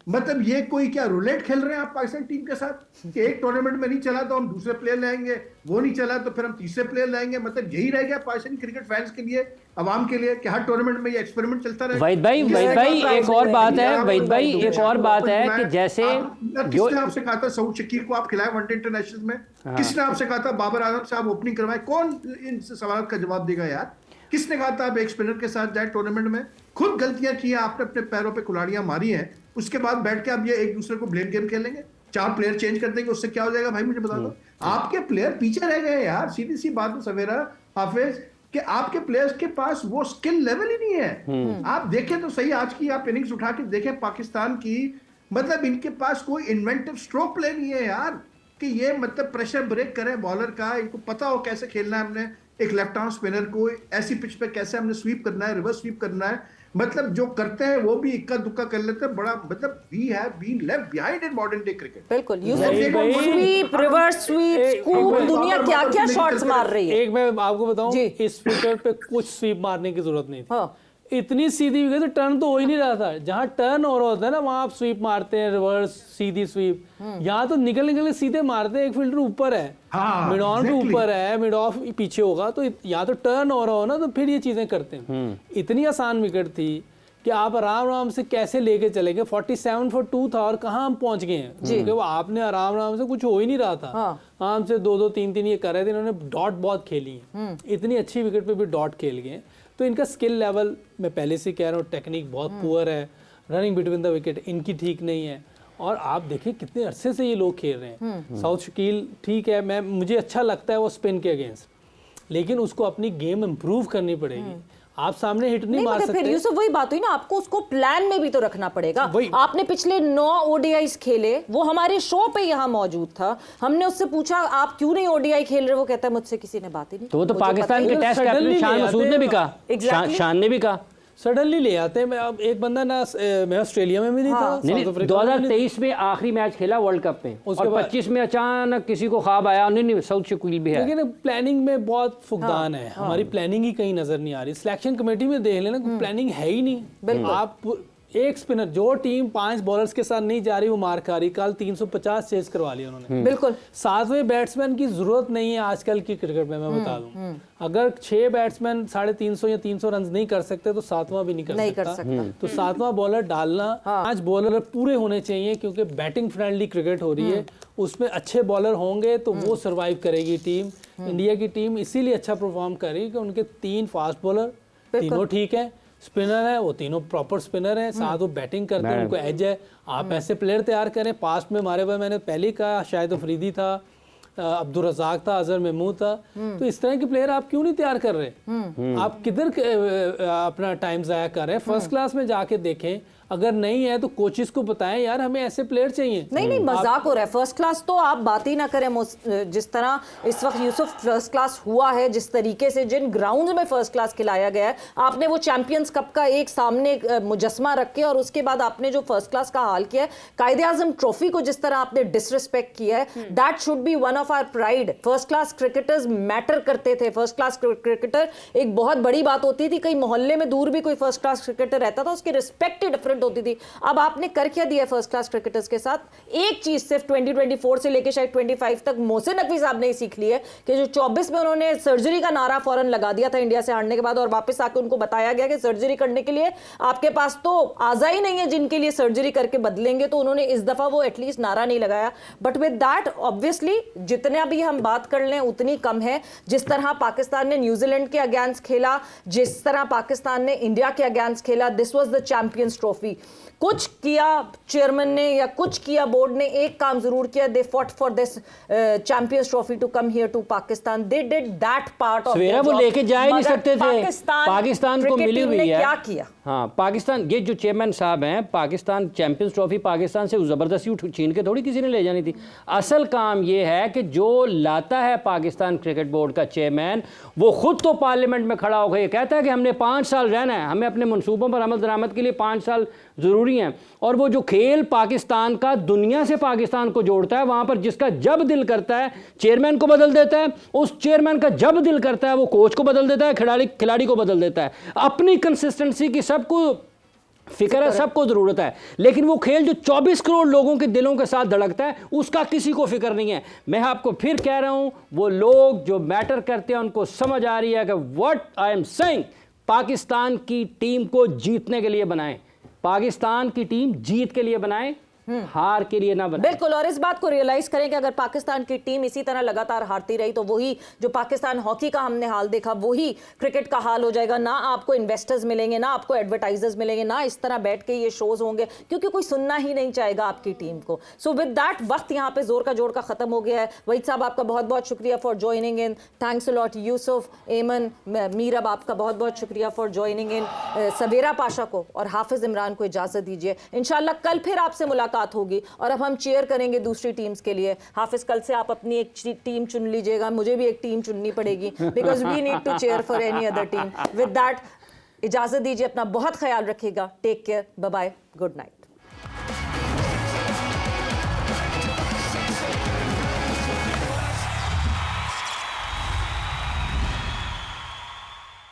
मतलब ये कोई क्या रूलेट खेल रहे हैं आप पाकिस्तान टीम के साथ कि एक टूर्नामेंट में नहीं चला तो हम दूसरे प्लेयर लाएंगे, वो नहीं चला तो फिर हम तीसरे प्लेयर लाएंगे। मतलब यही रह गया पाकिस्तानी क्रिकेट फैंस के लिए, अवाम के लिए कि हर टूर्नामेंट में ये एक्सपेरिमेंट चलता रहे। वहीद भाई एक और बात है, वहीद भाई एक और बात है कि जैसे किसने आपसे कहा था सऊद शकीर को आप खिलाए वनडे इंटरनेशनल में? किसने आपसे कहा था बाबर आजम साहब ओपनिंग करवाए? कौन इन सवालों का जवाब देगा यार? किसने कहा था आप एक स्पिनर के साथ जाए टूर्नामेंट में? खुद गलतियां की हैं आपने, अपने पैरों पे कुल्हाड़ियां मारी हैं, उसके बाद बैठ के आप ये एक दूसरे को ब्लेम गेम खेलेंगे, 4 प्लेयर चेंज कर देंगे, उससे क्या हो जाएगा भाई मुझे बता दो। आपके प्लेयर पीछे रह गए यार, सीधी सी बात है सवेरा हाफिज कि आपके प्लेयर्स के पास वो स्किल लेवल ही नहीं है। आप देखें तो सही, आज की आप इनिंग्स उठा के देखें पाकिस्तान की, मतलब इनके पास कोई इन्वेंटिव स्ट्रोक प्ले नहीं है यार कि ये मतलब प्रेशर ब्रेक करें बॉलर का, इनको पता हो कैसे खेलना है, हमने एक लेफ्ट आर्म स्पिनर को ऐसी पिच पे कैसे हमने स्वीप करना है, रिवर्स स्वीप करना है, मतलब जो करते हैं वो भी इक्का दुक्का कर लेते हैं। बड़ा मतलब we have been left behind in modern day cricket. बिल्कुल, यूसुफ स्वीप, रिवर्स स्वीप, स्कूप, दुनिया क्या-क्या शॉट्स मार रही है। एक मैं आपको बताऊं, इस विकेट पे कुछ स्वीप मारने की जरूरत नहीं थी। इतनी सीधी विकेट तो टर्न तो हो ही नहीं रहा था। जहां टर्न हो रहा होता है ना वहां आप स्वीप मारते हैं, रिवर्स सीधी स्वीप। यहाँ तो निकल के सीधे मारते हैं, एक फील्डर ऊपर है, मिड ऑन पे ऊपर है, मिड ऑफ पीछे होगा, तो यहाँ तो टर्न हो रहा हो ना तो फिर ये चीजें करते हैं। इतनी आसान विकेट थी कि आप आराम आराम से कैसे लेके चलेंगे। 47 for 2 था और कहाँ हम पहुंच गए हैं, क्योंकि वो आपने आराम आराम से, कुछ हो ही नहीं रहा था, आराम से 2-2 3-3 ये कर रहे थे। इन्होंने डॉट बहुत खेली है, इतनी अच्छी विकेट पे भी डॉट खेल गए। तो इनका स्किल लेवल मैं पहले से कह रहा हूँ, टेक्निक बहुत पुअर है, रनिंग बिटवीन द विकेट इनकी ठीक नहीं है। और आप देखिए कितने अरसे से ये लोग खेल रहे हैं। साउथ शकील ठीक है, मुझे अच्छा लगता है वो स्पिन के अगेंस्ट, लेकिन उसको अपनी गेम इंप्रूव करनी पड़ेगी। आप सामने हिट नहीं मार सकते। फिर यूसुफ वही बात हुई ना, आपको उसको प्लान में भी तो रखना पड़ेगा। आपने पिछले 9 ODIs खेले, वो हमारे शो पे यहाँ मौजूद था, हमने उससे पूछा आप क्यों नहीं ODI खेल रहे, वो कहता है मुझसे किसी ने बात ही नहीं। तो वो तो पाकिस्तान के टेस्ट कैप्टन शान मसूद ने भी कहा, शान ने भी कहा सडनली ले आते हैं। मैं अब एक बंदा ना, मैं ऑस्ट्रेलिया में भी नहीं था, नहीं 2023 में आखिरी मैच खेला वर्ल्ड कप में, और 25 में अचानक किसी को ख्वाब आया, नहीं साउथ शकील भी है। लेकिन प्लानिंग में बहुत फुकदान है, हमारी प्लानिंग ही कहीं नजर नहीं आ रही। सिलेक्शन कमेटी में देख लेना, कोई प्लानिंग है ही नहीं। आप एक स्पिनर, जो टीम 5 बॉलर्स के साथ नहीं जा रही वो मार खा रही। कल 350 चेज करवा लिया उन्होंने। बिल्कुल। 7वें बैट्समैन की जरूरत नहीं है आजकल की क्रिकेट में, मैं बता दूं। अगर 6 बैट्समैन 350 या 300 रन नहीं कर सकते तो 7वां भी नहीं कर सकता। तो 7वां बॉलर डालना, 5 बॉलर पूरे होने चाहिए, क्योंकि बैटिंग फ्रेंडली क्रिकेट हो रही है, उसमें अच्छे बॉलर होंगे तो वो सर्वाइव करेगी टीम। इंडिया की टीम इसीलिए अच्छा परफॉर्म कर रही है कि उनके 3 फास्ट बॉलर, तीनों ठीक है, स्पिनर है, वो तीनों प्रॉपर स्पिनर हैं, साथ वो बैटिंग करते हैं, उनको एज है। आप ऐसे प्लेयर तैयार करें। पास्ट में हमारे पास, मैंने पहले ही कहा, शाहिद अफरीदी था, अब्दुल रज़ाक था, अजहर महमूद था। तो इस तरह के प्लेयर आप क्यों नहीं तैयार कर रहे? आप किधर अपना टाइम ज़ाया कर रहे हैं? फर्स्ट क्लास में जाके देखें, अगर नहीं है तो कोचेस को बताएं यार हमें ऐसे प्लेयर चाहिए। नहीं मजाक हो रहा है। फर्स्ट क्लास तो आप बात ही ना करें। जिस तरह इस वक्त यूसुफ फर्स्ट क्लास हुआ है, जिस तरीके से जिन ग्राउंड्स में फर्स्ट क्लास खिलाया गया है, आपने वो चैंपियंस कप का एक सामने मुजस्मा रख के, और उसके बाद आपने जो फर्स्ट क्लास का हाल किया है, कायदे आजम ट्रॉफी को जिस तरह आपने डिसरिस्पेक्ट किया है, that should be one of our pride. First class cricketers matter करते थे। फर्स्ट क्लास क्रिकेटर एक बहुत बड़ी बात होती थी। कई मोहल्ले में दूर भी कोई फर्स्ट क्लास क्रिकेटर रहता था, उसकी रिस्पेक्ट ही डिफरेंट होती थी। अब आपने कर क्या दिया फर्स्ट क्लास क्रिकेटर्स के साथ? एक चीज सिर्फ 2024 से लेकर शायद 25 तक मोहसिन नकवी साहब ने सीख ली है कि जो 24 में उन्होंने सर्जरी का नारा फौरन लगा दिया था इंडिया से हारने के बाद, और वापस आके उनको बताया गया कि सर्जरी करने के लिए आपके पास तो आजा ही नहीं है जिनके लिए सर्जरी करके बदलेंगे, तो उन्होंने इस दफा वो एटलीस्ट नारा नहीं लगाया। बट विद दैट ऑब्वियसली जितना भी हम बात कर लें उतनी कम है। जिस तरह पाकिस्तान ने न्यूजीलैंड के अगेंस्ट खेला, जिस तरह पाकिस्तान ने इंडिया के अगेंस्ट खेला, this was the champions trophy. कुछ किया चेयरमैन ने या कुछ किया बोर्ड ने, एक काम जरूर किया, they fought for this champions trophy to come here to Pakistan. They did that part of वो लेके जा ही नहीं सकते थे। पाकिस्तान को मिली हुई है। क्या किया? हाँ, पाकिस्तान, ये जो चेयरमैन साहब हैं, पाकिस्तान चैंपियंस ट्रॉफी पाकिस्तान से जबरदस्ती छीन के थोड़ी किसी ने ले जानी थी। असल काम ये है कि जो लाता है पाकिस्तान क्रिकेट बोर्ड का चेयरमैन, वो खुद तो पार्लियामेंट में खड़ा होकर ये कहता है कि हमने 5 साल रहना है, हमें अपने मनसूबों पर अमल दरामद के लिए 5 साल ज़रूरी हैं। और वो जो खेल पाकिस्तान का दुनिया से पाकिस्तान को जोड़ता है, वहाँ पर जिसका जब दिल करता है चेयरमैन को बदल देता है, उस चेयरमैन का जब दिल करता है वो कोच को बदल देता है, खिलाड़ी को बदल देता है। अपनी कंसिस्टेंसी की सबको फिक्र है, सबको ज़रूरत है, लेकिन वो खेल जो 24 करोड़ लोगों के दिलों के साथ धड़कता है उसका किसी को फिक्र नहीं है। मैं आपको फिर कह रहा हूँ, वो लोग जो मैटर करते हैं उनको समझ आ रही है कि what I am saying, Pakistan की टीम को जीतने के लिए बनाएं, पाकिस्तान की टीम जीत के लिए बनाएं, हार के लिए ना बनाएं। बिल्कुल। और इस बात को रियलाइज करें कि अगर पाकिस्तान की टीम इसी तरह लगातार हारती रही तो वही जो पाकिस्तान हॉकी का हमने हाल देखा वही क्रिकेट का हाल हो जाएगा। ना आपको इन्वेस्टर्स मिलेंगे, ना आपको एडवर्टाइजर्स मिलेंगे, ना इस तरह बैठ के ये शोज होंगे, क्योंकि कोई सुनना ही नहीं चाहेगा आपकी टीम को। सो विद दैट वक्त यहाँ पे जोर का जोड़ का खत्म हो गया है। वहीद साहब आपका बहुत बहुत शुक्रिया for joining in. Thanks a lot Yusuf, एमन, मीरब, आपका बहुत बहुत शुक्रिया फॉर ज्वाइनिंग इन। सवेरा पाशा को और हाफिज इमरान को इजाजत दीजिए। इंशाल्लाह कल फिर आपसे मुलाकात होगी और अब हम चेयर करेंगे दूसरी टीम्स के लिए। हाफिज, कल से आप अपनी एक टीम चुन लीजिएगा, मुझे भी एक टीम चुननी पड़ेगी, because we need to cheer for any other team. With that इजाजत दीजिए, अपना बहुत ख्याल रखिएगा। Take care, bye bye, good night.